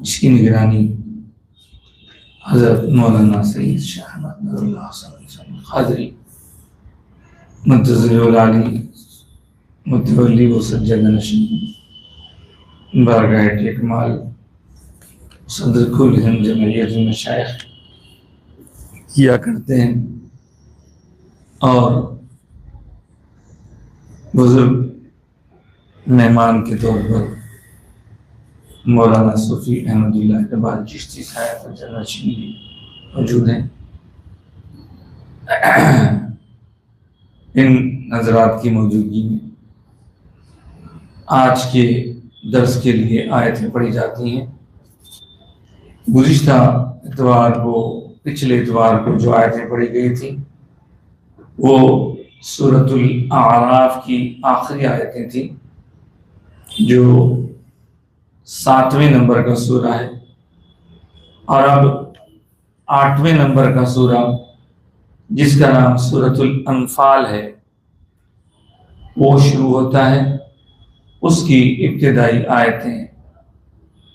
اس کی نگرانی حضرت مولانا سید شاہ احمد نور اللہ حسن قادری متضل العالی متولی و سجد نشین بارگاہ اکمال صدر کل ہند جمعیت المشائخ کیا کرتے ہیں، اور بزرگ مہمان کے طور پر مولانا صوفی احمد اللہ اقبال چشتی صاحب جنشین بھی موجود ہیں۔ ان حضرات کی موجودگی میں آج کے درس کے لیے آیتیں پڑھی جاتی ہیں۔ گزشتہ اتوار کو، پچھلے اتوار کو جو آیتیں پڑھی گئی تھیں وہ سورۃ الاعراف کی آخری آیتیں تھیں، جو 7ویں نمبر کا سورہ ہے، اور اب 8ویں نمبر کا سورہ جس کا نام سورۃ الانفال ہے وہ شروع ہوتا ہے۔ اس کی ابتدائی آیتیں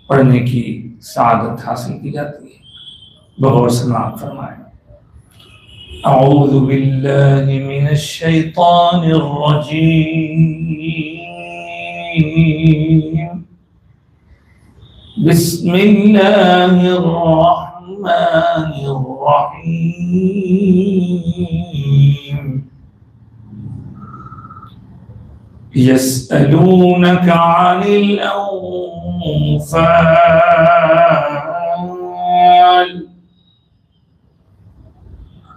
پڑھنے کی سعادت حاصل کی جاتی ہے۔ بغور سماعت فرمائیں۔ اعوذ باللہ من الشیطان الرجیم، بسم اللہ الرحمن الرحیم۔ يسألونك عن الأنفال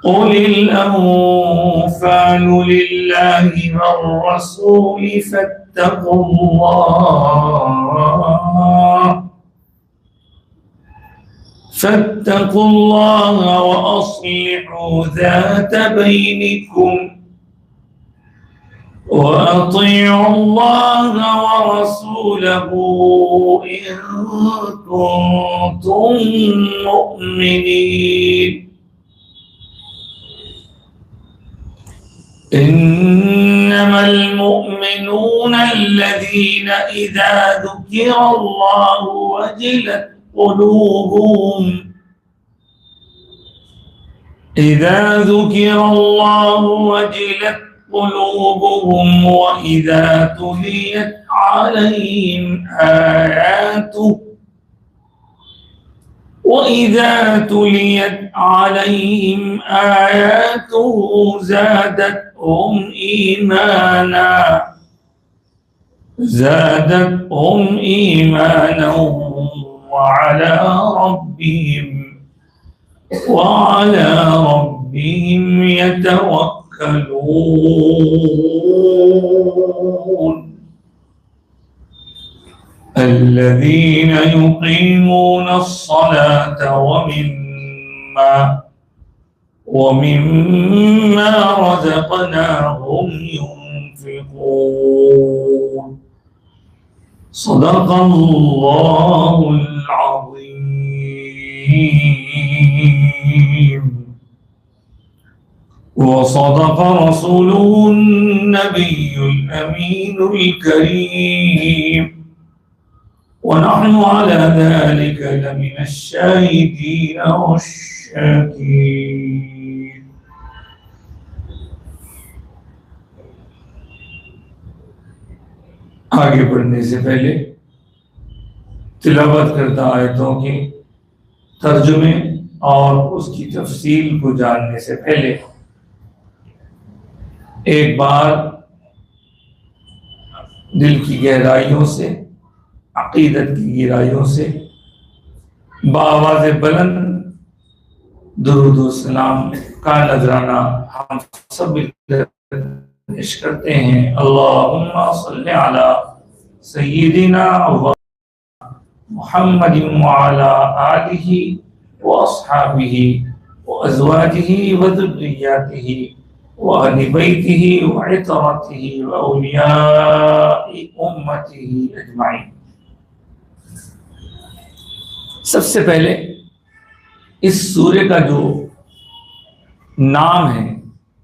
قل الأنفال لله والرسول فاتقوا الله وأصلحوا ذات بينكم وأطيعوا الله ورسوله إن كنتم مؤمنين إنما المؤمنون الذين إذا ذكر الله وجلت قلوبهم وإذا تليت عليهم آياته زادتهم إيمانا وعلى ربهم يتوكلون الذين يقيمون الصلاة ومما رزقناهم ينفقون صدق الله العظيم وصدق رسوله النبي الأمين الكريم ونحن على ذلك لمن الشاهدين والشاكرين۔ آگے بڑھنے سے پہلے تلاوت کردہ آیتوں کے ترجمے اور اس کی تفصیل کو جاننے سے پہلے ایک بار دل کی گہرائیوں سے، عقیدت کی گہرائیوں سے بآواز بلند درود و سلام کا نذرانہ ہم سب پیش کرتے ہیں۔ اللہم صلی علی سیدنا محمد وعلی آلہ واصحابہ وازواجہ وذریاتہ وأهل بيته وعطرته وأولياء أمته أجمعين۔ سب سے پہلے اس سورے کا جو نام ہے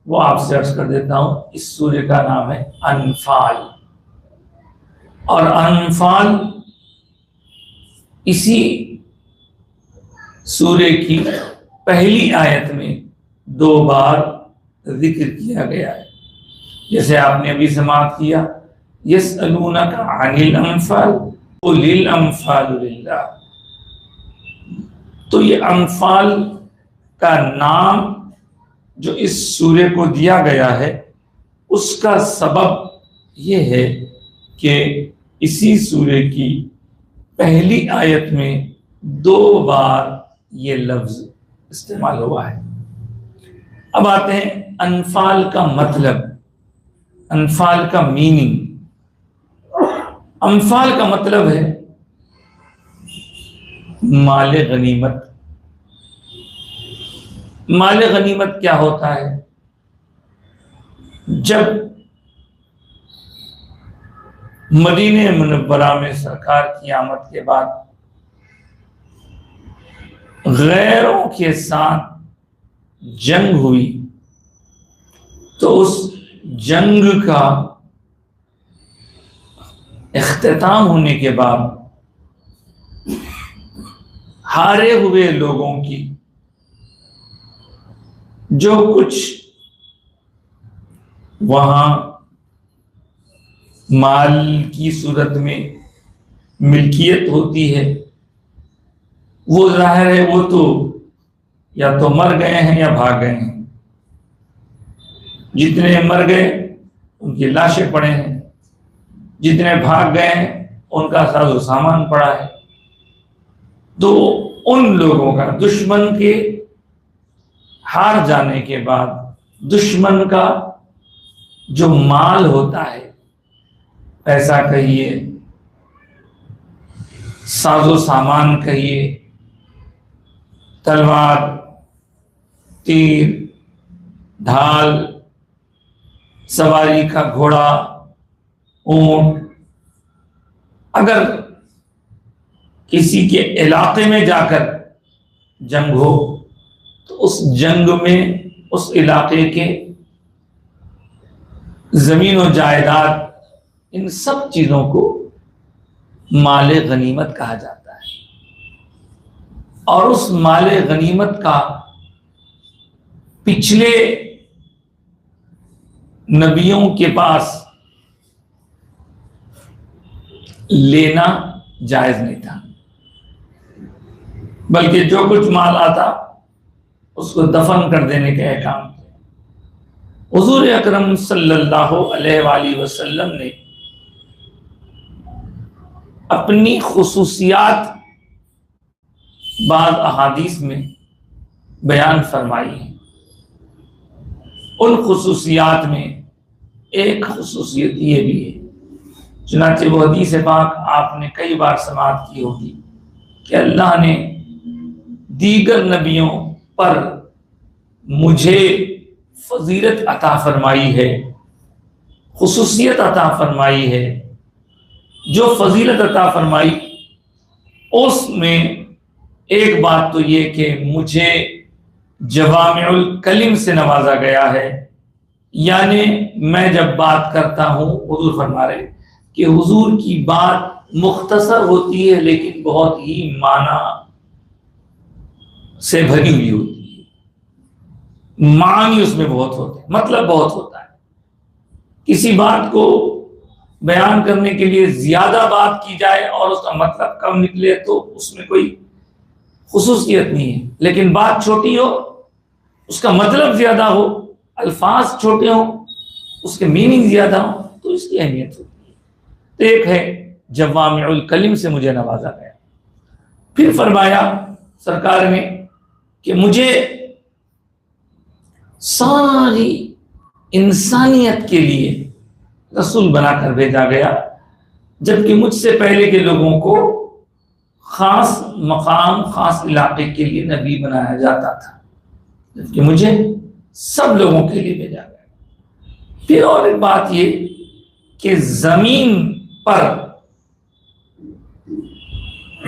وہ آپ سے عرض کر دیتا ہوں۔ اس سورے کا نام ہے انفال، اور انفال اسی سورے کی پہلی آیت میں 2 بار ذکر کیا گیا ہے، جیسے آپ نے ابھی سماعت کیا، یسألونک عن الانفال قل الانفال للہ۔ تو یہ انفال کا نام جو اس سورے کو دیا گیا ہے، اس کا سبب یہ ہے کہ اسی سورے کی پہلی آیت میں 2 بار یہ لفظ استعمال ہوا ہے۔ اب آتے ہیں انفال کا مطلب، انفال کا میننگ۔ انفال کا مطلب ہے مال غنیمت۔ مال غنیمت کیا ہوتا ہے؟ جب مدینہ منورہ میں سرکار کی آمد کے بعد غیروں کے ساتھ جنگ ہوئی، تو اس جنگ کا اختتام ہونے کے بعد ہارے ہوئے لوگوں کی جو کچھ وہاں مال کی صورت میں ملکیت ہوتی ہے، وہ ظاہر ہے وہ تو یا تو مر گئے ہیں یا بھاگ گئے ہیں۔ جتنے مر گئے ان کی لاشیں پڑے ہیں، جتنے بھاگ گئے ہیں ان کا ساز و سامان پڑا ہے۔ تو ان لوگوں کا دشمن کے ہار جانے کے بعد دشمن کا جو مال ہوتا ہے، پیسہ کہیے، ساز و سامان کہیے، تلوار، تیر، ڈھال، سواری کا گھوڑا، اونٹ، اگر کسی کے علاقے میں جا کر جنگ ہو تو اس جنگ میں اس علاقے کے زمین و جائیداد، ان سب چیزوں کو مال غنیمت کہا جاتا ہے۔ اور اس مال غنیمت کا پچھلے نبیوں کے پاس لینا جائز نہیں تھا، بلکہ جو کچھ مال آتا اس کو دفن کر دینے کے احکام تھے۔ حضور اکرم صلی اللہ علیہ وآلہ وسلم نے اپنی خصوصیات بعض احادیث میں بیان فرمائی ہیں۔ ان خصوصیات میں ایک خصوصیت یہ بھی ہے، چنانچہ وہ حدیث پاک آپ نے کئی بار سماعت کی ہوگی کہ اللہ نے دیگر نبیوں پر مجھے فضیلت عطا فرمائی ہے، خصوصیت عطا فرمائی ہے۔ جو فضیلت عطا فرمائی اس میں ایک بات تو یہ کہ مجھے جوامع الکلم سے نوازا گیا ہے، یعنی میں جب بات کرتا ہوں، حضور فرما رہے کہ حضور کی بات مختصر ہوتی ہے لیکن بہت ہی معنی سے بھری ہوئی ہوتی ہے، معنی اس میں بہت ہوتے ہیں، مطلب بہت ہوتا ہے۔ کسی بات کو بیان کرنے کے لیے زیادہ بات کی جائے اور اس کا مطلب کم نکلے تو اس میں کوئی خصوصیت نہیں ہے، لیکن بات چھوٹی ہو، اس کا مطلب زیادہ ہو، الفاظ چھوٹے ہوں، اس کے میننگ زیادہ ہوں، تو اس کی اہمیت ہوتی ہے۔ تو ایک ہے جوامع الکلم سے مجھے نوازا گیا۔ پھر فرمایا سرکار نے کہ مجھے ساری انسانیت کے لیے رسول بنا کر بھیجا گیا، جبکہ مجھ سے پہلے کے لوگوں کو خاص مقام، خاص علاقے کے لیے نبی بنایا جاتا تھا، جبکہ مجھے سب لوگوں کے لیے بھیجا گیا۔ پھر اور ایک بات یہ کہ زمین پر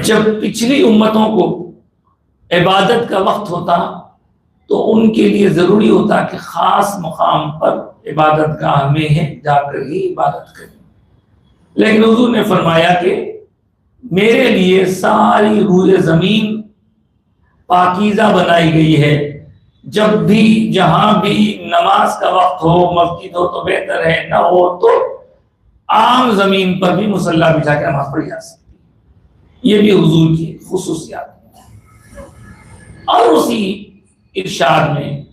جب پچھلی امتوں کو عبادت کا وقت ہوتا تو ان کے لیے ضروری ہوتا کہ خاص مقام پر عبادت گاہ میں جا کر ہی عبادت کریں، لیکن حضور نے فرمایا کہ میرے لیے ساری روئے زمین پاکیزہ بنائی گئی ہے، جب بھی جہاں بھی نماز کا وقت ہو، مسجد ہو تو بہتر ہے، نہ ہو تو عام زمین پر بھی مصلی بچھا کے نماز پڑھی جا سکتی ہے۔ یہ بھی حضور کی خصوصیات ہے۔ اور اسی ارشاد میں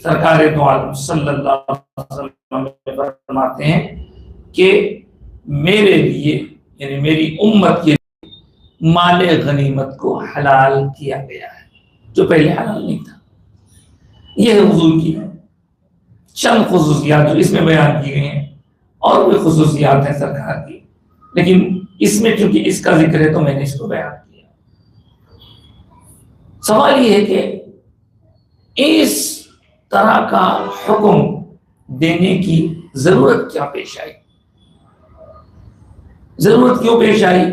سرکار دو عالم صلی اللہ علیہ وسلم فرماتے ہیں کہ میرے لیے یعنی میری امت کے لیے مال غنیمت کو حلال کیا گیا ہے، جو پہلے حلال نہیں تھا۔ یہ ہے حضور کی چند خصوصیات جو اس میں بیان کی گئی ہیں، اور بھی خصوصیات ہیں سرکار کی، لیکن اس میں چونکہ اس کا ذکر ہے تو میں نے اس کو بیان کیا۔ سوال یہ ہے کہ اس طرح کا حکم دینے کی ضرورت کیا پیش آئی؟ ضرورت کیوں پیش آئی؟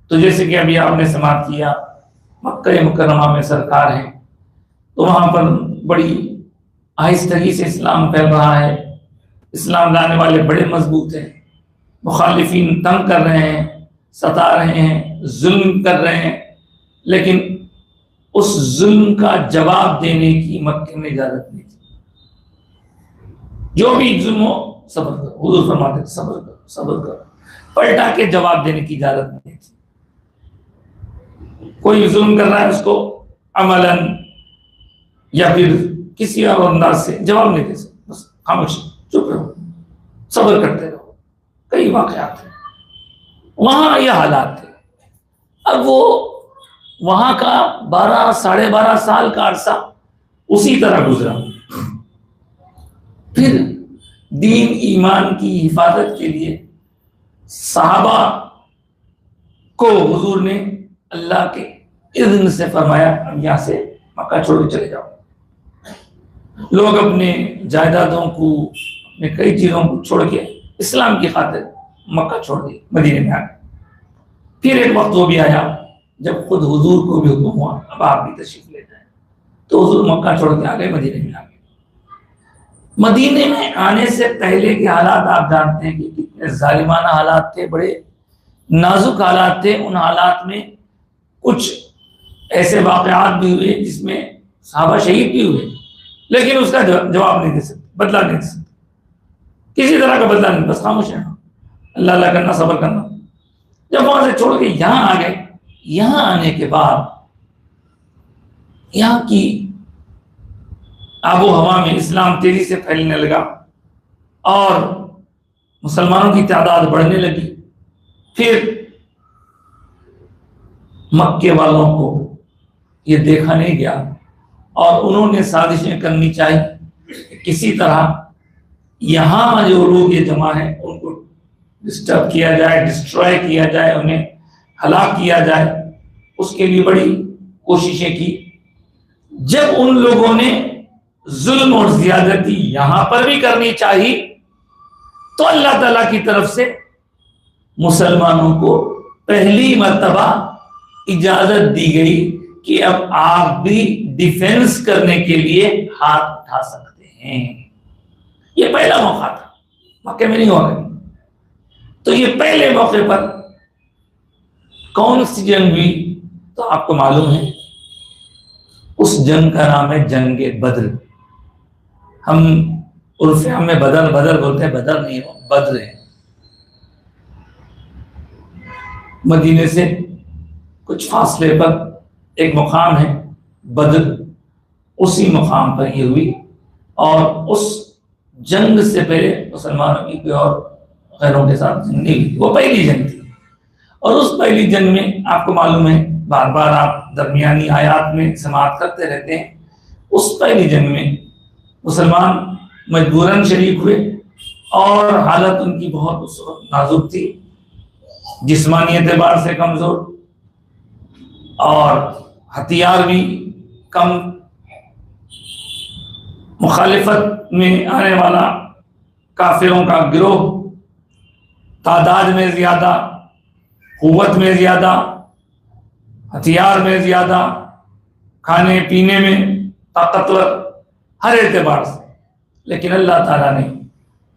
تو جیسے کہ ابھی آپ نے سماعت کیا، مکہ مکرمہ میں سرکار ہیں تو وہاں پر بڑی آہستگی سے اسلام پھیل رہا ہے، اسلام لانے والے بڑے مضبوط ہیں، مخالفین تنگ کر رہے ہیں، ستا رہے ہیں، ظلم کر رہے ہیں، لیکن اس ظلم کا جواب دینے کی مکے میں اجازت نہیں تھی۔ جو بھی ظلم ہو صبر کرو، حضور فرماتے ہیں صبر کرو صبر کرو، پلٹا کے جواب دینے کی اجازت نہیں تھی۔ کوئی ظلم کر رہا ہے اس کو عملاً یا پھر کسی اور انداز سے جواب نہیں دے سکتے، بس خاموش چپ رہو، صبر کرتے رہو۔ کئی واقعات ہیں، وہاں یہ حالات تھے۔ اب وہ وہاں کا 12 سال کا عرصہ اسی طرح گزرا۔ پھر دین ایمان کی حفاظت کے لیے صحابہ کو حضور نے اللہ کے اذن سے فرمایا اب یہاں سے مکہ چھوڑ کے چلے جاؤ۔ لوگ اپنے جائیدادوں کو، اپنے کئی چیزوں کو چھوڑ کے اسلام کی خاطر مکہ چھوڑ دی، مدینے میں آ گئے۔ پھر ایک وقت وہ بھی آیا جب خود حضور کو بھی حکم ہوا اب آپ بھی تشریف لے جائیں، تو حضور مکہ چھوڑ کے آ گئے، مدینے میں آ گئے۔ مدینے میں آنے سے پہلے کے حالات آپ جانتے ہیں کہ کتنے ظالمانہ حالات تھے، بڑے نازک حالات تھے۔ ان حالات میں کچھ ایسے واقعات بھی ہوئے جس میں صحابہ شہید بھی ہوئے، لیکن اس کا جواب نہیں دے سکتے، بدلہ نہیں دے سکتے، کسی طرح کا بدلہ نہیں، بس خاموش رہنا، اللہ اللہ کرنا، صبر کرنا۔ جب وہاں سے چھوڑ کے یہاں آ گئے، یہاں آنے کے بعد یہاں کی آب و ہوا میں اسلام تیزی سے پھیلنے لگا اور مسلمانوں کی تعداد بڑھنے لگی۔ پھر مکے والوں کو یہ دیکھا نہیں گیا اور انہوں نے سازشیں کرنی چاہی کہ کسی طرح یہاں جو لوگ یہ جمع ہیں ان کو ڈسٹرب کیا جائے، ڈسٹروائے کیا جائے، انہیں ہلاک کیا جائے۔ اس کے لیے بڑی کوششیں کی۔ جب ان لوگوں نے ظلم اور زیادتی یہاں پر بھی کرنی چاہی تو اللہ تعالیٰ کی طرف سے مسلمانوں کو پہلی مرتبہ اجازت دی گئی کہ اب آپ بھی ڈیفینس کرنے کے لیے ہاتھ اٹھا سکتے ہیں۔ یہ پہلا موقع تھا، مکے میں نہیں ہوا کریں۔ تو یہ پہلے موقع پر کون سی جنگ ہوئی تو آپ کو معلوم ہے، اس جنگ کا نام ہے جنگ بدر۔ ہم عرف عام میں بدر بولتے ہیں، بدر نہیں ہے، بدر ہے۔ مدینے سے کچھ فاصلے پر ایک مقام ہے بدر، اسی مقام پر یہ ہوئی۔ اور اس جنگ سے پہلے مسلمانوں کی کوئی اور غیروں کے ساتھ جنگ نہیں ہوئی، وہ پہلی جنگ تھی۔ اور اس پہلی جنگ میں آپ کو معلوم ہے، بار بار آپ درمیانی آیات میں سماعت کرتے رہتے ہیں، اس پہلی جنگ میں مسلمان مجبوراً شریک ہوئے اور حالت ان کی بہت اس وقت نازک تھی، جسمانی اعتبار سے کمزور اور ہتھیار بھی کم، مخالفت میں آنے والا کافروں کا گروہ تعداد میں زیادہ، قوت میں زیادہ، ہتھیار میں زیادہ، کھانے پینے میں طاقتور، ہر اعتبار سے۔ لیکن اللہ تعالیٰ نے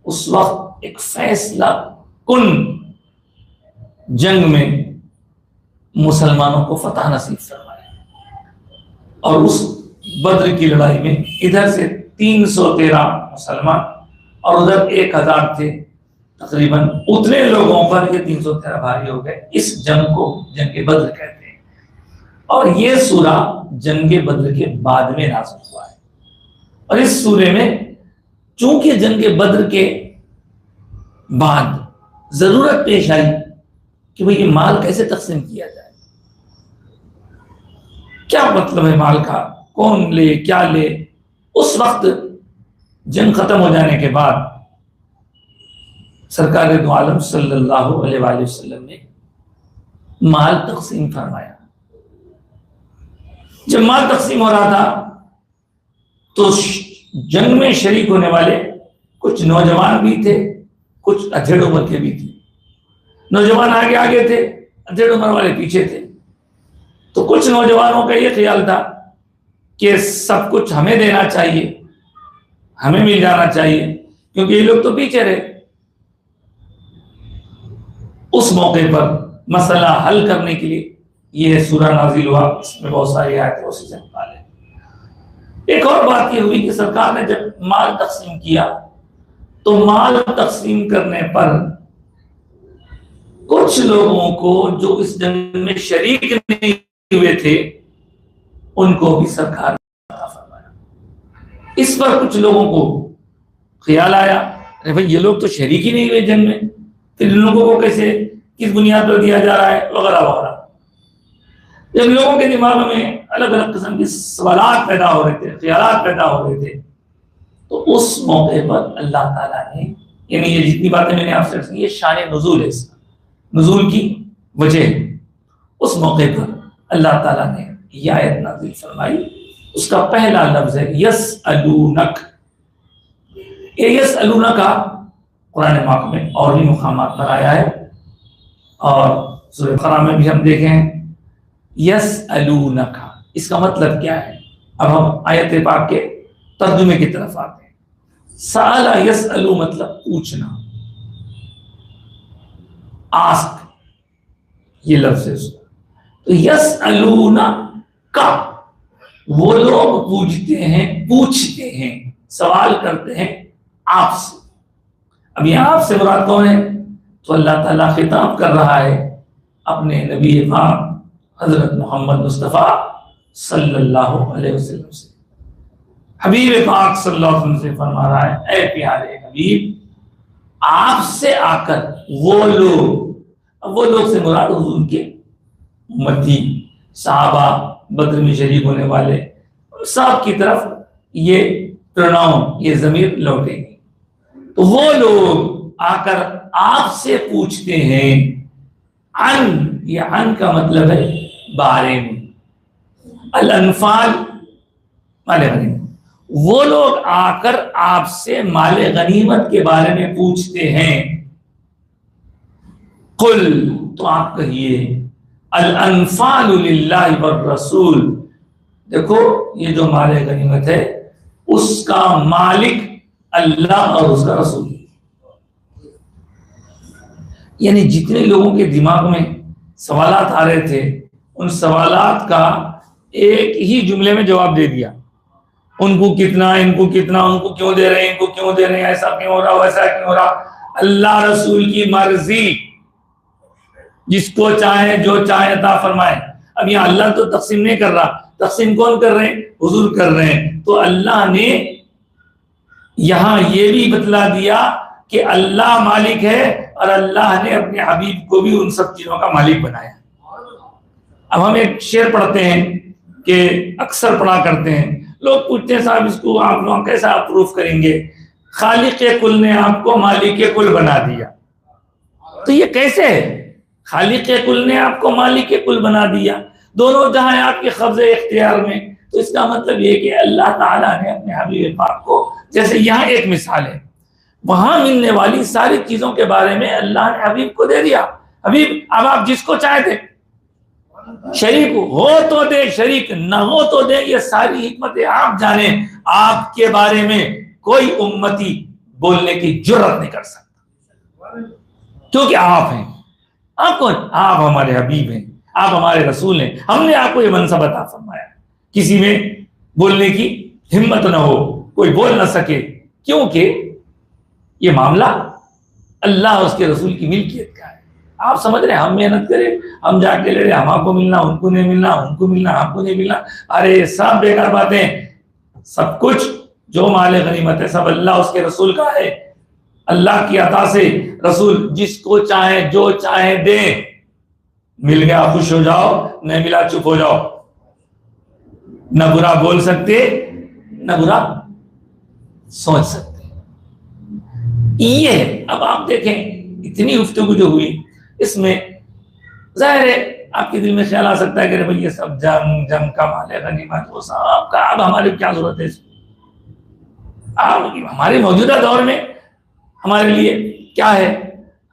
اس وقت ایک فیصلہ کن جنگ میں مسلمانوں کو فتح نصیب فرمایا. اور اس بدر کی لڑائی میں ادھر سے 313 مسلمان اور ادھر 1000 تھے تقریباً. اتنے لوگوں پر یہ 313 بھاری ہو گئے. اس جنگ کو جنگ بدر کہتے ہیں. اور یہ سورہ جنگ بدر کے بعد میں نازل ہوا ہے. اور اس سورے میں چونکہ جنگ بدر کے بعد ضرورت پیش آئی کہ بھئی یہ مال کیسے تقسیم کیا جائے, کیا مطلب ہے مال کا, کون لے کیا لے. اس وقت جنگ ختم ہو جانے کے بعد سرکار دو عالم صلی اللہ علیہ وآلہ وسلم نے مال تقسیم فرمایا. جب مال تقسیم ہو رہا تھا تو جنگ میں شریک ہونے والے کچھ نوجوان بھی تھے, کچھ ادھیڑ عمر کے بھی تھے. نوجوان آگے آگے تھے, ادھیڑ عمر والے پیچھے تھے. تو کچھ نوجوانوں کا یہ خیال تھا کہ سب کچھ ہمیں دینا چاہیے, ہمیں مل جانا چاہیے, کیونکہ یہ لوگ تو پیچھے رہے. اس موقع پر مسئلہ حل کرنے کے لیے یہ سورہ نازل ہوا. اس میں بہت ساری آیتیں اسی سے نکالے. ایک اور بات یہ ہوئی کہ سرکار نے جب مال تقسیم کیا تو مال تقسیم کرنے پر کچھ لوگوں کو جو اس جنگ میں شریک نہیں ہوئے تھے ان کو بھی سرکار نے عطا فرمایا. اس پر کچھ لوگوں کو خیال آیا ارے بھائی یہ لوگ تو شریک ہی نہیں ہوئے جنگ میں, پھر ان لوگوں کو کیسے کس بنیاد پر دیا جا رہا ہے وغیرہ وغیرہ. جب لوگوں کے دماغ میں الگ الگ قسم کے سوالات پیدا ہو رہے تھے, خیالات پیدا ہو رہے تھے, تو اس موقع پر اللہ تعالیٰ نے, یعنی یہ جتنی باتیں میں نے آپ سے کی یہ شان نزول ہے, اس کا نزول کی وجہ. اس موقع پر اللہ تعالیٰ نے یہ آیت نازل فرمائی. اس کا پہلا لفظ ہے یسألونک. یہ یسألونک قرآن پاک میں اور بھی مقامات پر آیا ہے, اور سورہ بقرہ میں بھی ہم دیکھیں یسألونک. اس کا مطلب کیا ہے؟ اب ہم آیت پاک کے ترجمے کی طرف آتے ہیں. سأل یسألو مطلب پوچھنا, آسک یہ لفظ ہے. تو یسألونک وہ لوگ پوچھتے ہیں, سوال کرتے ہیں آپ سے. اب یہ آپ سے مراد کون ہے؟ تو اللہ تعالیٰ خطاب کر رہا ہے اپنے نبی پاک حضرت محمد مصطفیٰ صلی اللہ علیہ وسلم سے. حبیب پاک صلی اللہ علیہ وسلم سے فرما رہا ہے اے پیارے حبیب, آپ سے آ کر وہ لوگ سے مراد حضور کے امتی, صحابہ, بدر میں شریک ہونے والے, سب کی طرف یہ پروناؤن, یہ ضمیر لوٹے گی. تو وہ لوگ آ کر آپ سے پوچھتے ہیں عن, یہ عن کا مطلب ہے بارے میں. الانفال مال غنیمت. وہ لوگ آ کر آپ سے مال غنیمت کے بارے میں پوچھتے ہیں. قل, تو آپ کہیے الانفال للہ والرسول. دیکھو یہ جو مال غنیمت ہے اس کا مالک اللہ اور اس کا رسول. یعنی جتنے لوگوں کے دماغ میں سوالات آ رہے تھے ان سوالات کا ایک ہی جملے میں جواب دے دیا. ان کو کتنا, ان کو کتنا, ان کو کیوں دے رہے ہیں, ان کو کیوں دے رہے ہیں, ایسا کیوں ہو رہا, ویسا کیوں ہو رہا. اللہ رسول کی مرضی, جس کو چاہے جو چاہے عطا فرمائے. اب یہاں اللہ تو تقسیم نہیں کر رہا, تقسیم کون کر رہے ہیں؟ حضور کر رہے ہیں. تو اللہ نے یہاں یہ بھی بتلا دیا کہ اللہ مالک ہے اور اللہ نے اپنے حبیب کو بھی ان سب چیزوں کا مالک بنایا. اب ہم ایک شعر پڑھتے ہیں کہ اکثر پڑھا کرتے ہیں, لوگ پوچھتے ہیں صاحب اس کو آپ لوگ کیسا اپروف کریں گے؟ خالق کل نے آپ کو مالک کل بنا دیا. تو یہ کیسے ہے؟ خالق کل نے آپ کو مالک کل بنا دیا, دونوں جہاں آپ کے قبض اختیار میں. تو اس کا مطلب یہ کہ اللہ تعالیٰ نے اپنے حبیب پاک کو, جیسے یہاں ایک مثال ہے, وہاں ملنے والی ساری چیزوں کے بارے میں اللہ نے حبیب کو دے دیا. حبیب اب آپ جس کو چاہے تھے, شریک ہو تو دے, شریک نہ ہو تو دے. یہ ساری حکمتیں آپ جانیں. آپ کے بارے میں کوئی امتی بولنے کی جرت نہیں کر سکتا, کیونکہ آپ ہیں. آپ کون؟ آپ ہمارے حبیب ہیں, آپ ہمارے رسول ہیں، ہم نے آپ کو یہ منصب عطا فرمایا، کسی میں بولنے کی ہمت نہ ہو، کوئی بول نہ سکے، کیونکہ یہ معاملہ اللہ اور اس کے رسول کی ملکیت کا ہے۔ آپ سمجھ رہے ہیں ہم محنت کریں، ہم جا کے لڑے، ہم کو ملنا، ان کو نہیں ملنا، ان کو ملنا، ہم کو نہیں ملنا، ارے سب بیکار باتیں۔ سب کچھ جو مال غنیمت ہے سب اللہ اس کے رسول کا ہے، اللہ کی عطا سے رسول جس کو چاہیں جو چاہیں دیں، مل گیا خوش ہو جاؤ، نہیں ملا چپ ہو جاؤ، نہ برا بول سکتے نہ برا سوچ سکتے۔ یہ ہے۔ اب آپ دیکھیں اتنی گفتگو جو ہوئی، اس میں ظاہر ہے آپ کے دل میں خیال آ سکتا ہے کہ بھائی یہ سب جنگ کا مال ہے، غنیمت، وہ سب کا اب ہماری کیا ضرورت ہے؟ ہمارے موجودہ دور میں ہمارے لیے کیا ہے؟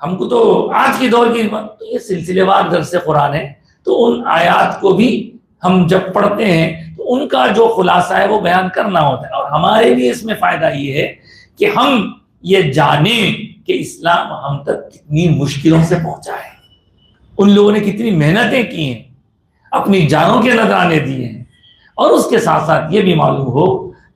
ہم کو تو آج کے دور کی تو یہ سلسلے وار درس قرآن ہے، تو ان آیات کو بھی ہم جب پڑھتے ہیں تو ان کا جو خلاصہ ہے وہ بیان کرنا ہوتا ہے، اور ہمارے لیے اس میں فائدہ یہ ہے کہ ہم یہ جانیں کہ اسلام ہم تک کتنی مشکلوں سے پہنچا ہے، ان لوگوں نے کتنی محنتیں کی ہیں، اپنی جانوں کے نذرانے دیے ہیں، اور اس کے ساتھ ساتھ یہ بھی معلوم ہو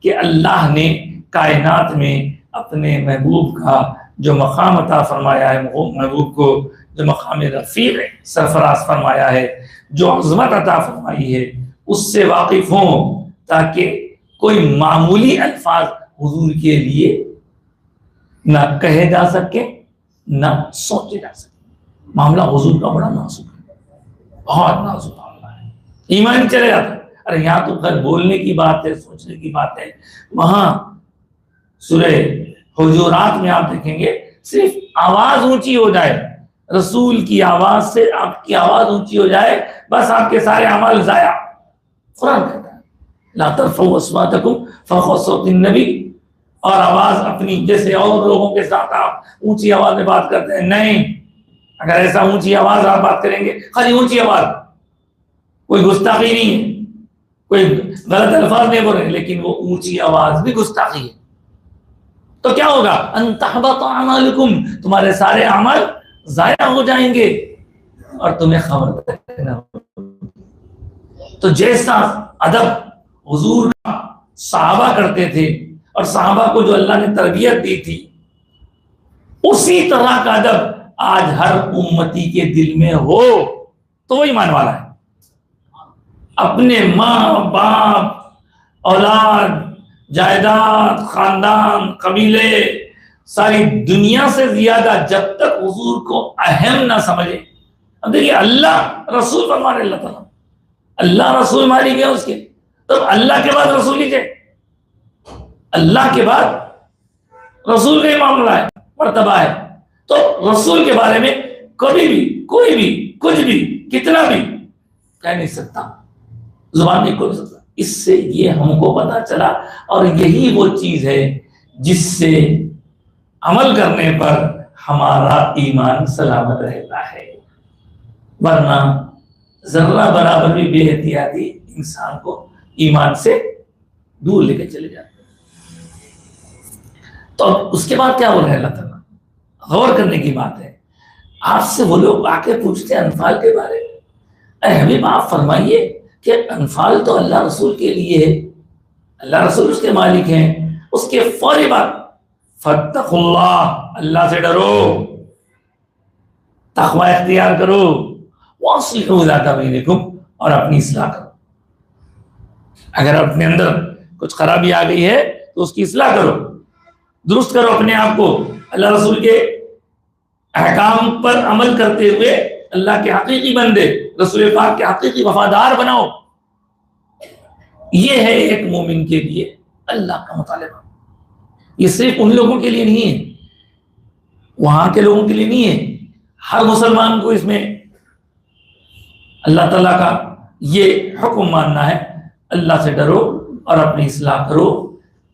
کہ اللہ نے کائنات میں اپنے محبوب کا جو مقام عطا فرمایا ہے، محبوب کو جو مقام رفیع سرفراز فرمایا ہے، جو عظمت عطا فرمائی ہے، اس سے واقف ہوں، تاکہ کوئی معمولی الفاظ حضور کے لیے نہ کہے جا سکے نہ سوچے جا سکے۔ معاملہ حضور کا بڑا نازک ہے، بہت نازک معاملہ ہے، ایمان ہی چلے جاتا ہے۔ ارے یہاں تو خیر بولنے کی بات ہے، سوچنے کی بات ہے، وہاں سورہ حجرات میں آپ دیکھیں گے صرف آواز اونچی ہو جائے، رسول کی آواز سے آپ کی آواز اونچی ہو جائے، بس آپ کے سارے اعمال ضائع۔ قرآن کہتا ہے لا ترفعوا اصواتکم فوق صوت النبی، اور آواز اپنی جیسے اور لوگوں کے ساتھ آپ اونچی آواز میں بات کرتے ہیں، نہیں، اگر ایسا اونچی آواز آپ بات کریں گے، خالی اونچی آواز، کوئی گستاخی نہیں ہے، کوئی غلط الفاظ نہیں بول رہے، لیکن وہ اونچی آواز بھی گستاخی ہے، تو کیا ہوگا؟ ان تحبط اعمالکم، تمہارے سارے اعمال ضائع ہو جائیں گے اور تمہیں خبر نہ ہو۔ تو جیسا ادب حضور کا صحابہ کرتے تھے، اور صحابہ کو جو اللہ نے تربیت دی تھی، اسی طرح کا ادب آج ہر امتی کے دل میں ہو تو وہ ایمان والا ہے۔ اپنے ماں باپ، اولاد، جائیداد، خاندان، قبیلے، ساری دنیا سے زیادہ جب تک حضور کو اہم نہ سمجھے۔ اب دیکھیے اللہ رسول فرما رہے، اللہ تعالیٰ اللہ رسول ماری گیا اس کے، تو اللہ کے بعد رسول ہی کے، اللہ کے بعد رسول کا ہی معاملہ ہے، مرتبہ ہے، تو رسول کے بارے میں کبھی بھی کوئی بھی کچھ بھی کتنا بھی کہہ نہیں سکتا، زبان نہیں کھول سکتا۔ اس سے یہ ہم کو پتا چلا، اور یہی وہ چیز ہے جس سے عمل کرنے پر ہمارا ایمان سلامت رہتا ہے، ورنہ ذرہ برابر بھی بے احتیاطی انسان کو ایمان سے دور لے کے چلے جاتے ہیں۔ تو اس کے بعد کیا ہو رہا ہے؟ اللہ تعالیٰ غور کرنے کی بات ہے، آپ سے وہ لوگ آ کے پوچھتے ہیں انفال کے بارے میں، اے حبیب آپ فرمائیے کہ انفال تو اللہ رسول کے لیے ہے، اللہ رسول اس کے مالک ہیں، اس کے فوری بعد فاتقوا اللہ، اللہ سے ڈرو، تقوی اختیار کرو، واصلحوا ذات بینکم، اور اپنی اصلاح کرو۔ اگر اپنے اندر کچھ خرابی آ گئی ہے تو اس کی اصلاح کرو، درست کرو اپنے آپ کو، اللہ رسول کے احکام پر عمل کرتے ہوئے اللہ کے حقیقی بندے، رسول پاک کے حقیقی وفادار بناؤ۔ یہ ہے ایک مومن کے لیے اللہ کا مطالبہ۔ یہ صرف ان لوگوں کے لیے نہیں ہے، وہاں کے لوگوں کے لیے نہیں ہے، ہر مسلمان کو اس میں اللہ تعالیٰ کا یہ حکم ماننا ہے، اللہ سے ڈرو اور اپنی اصلاح کرو۔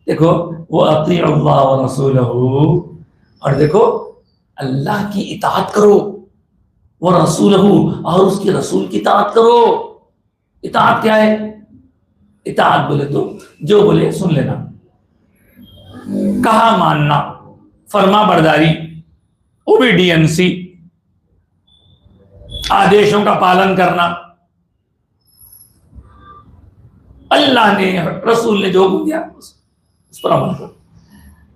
دیکھو وہ اطیعوا اللہ ورسولہ، اور دیکھو اللہ کی اطاعت کرو، ورسولہ، اور اس کے رسول کی اطاعت کرو۔ اطاعت کیا ہے؟ اطاعت بولے تو جو بولے سن لینا، کہا ماننا، فرما برداری، اوبیڈینسی، آدیشوں کا پالن کرنا، اللہ نے رسول نے جو حکم دیا اس پر عمل کرو.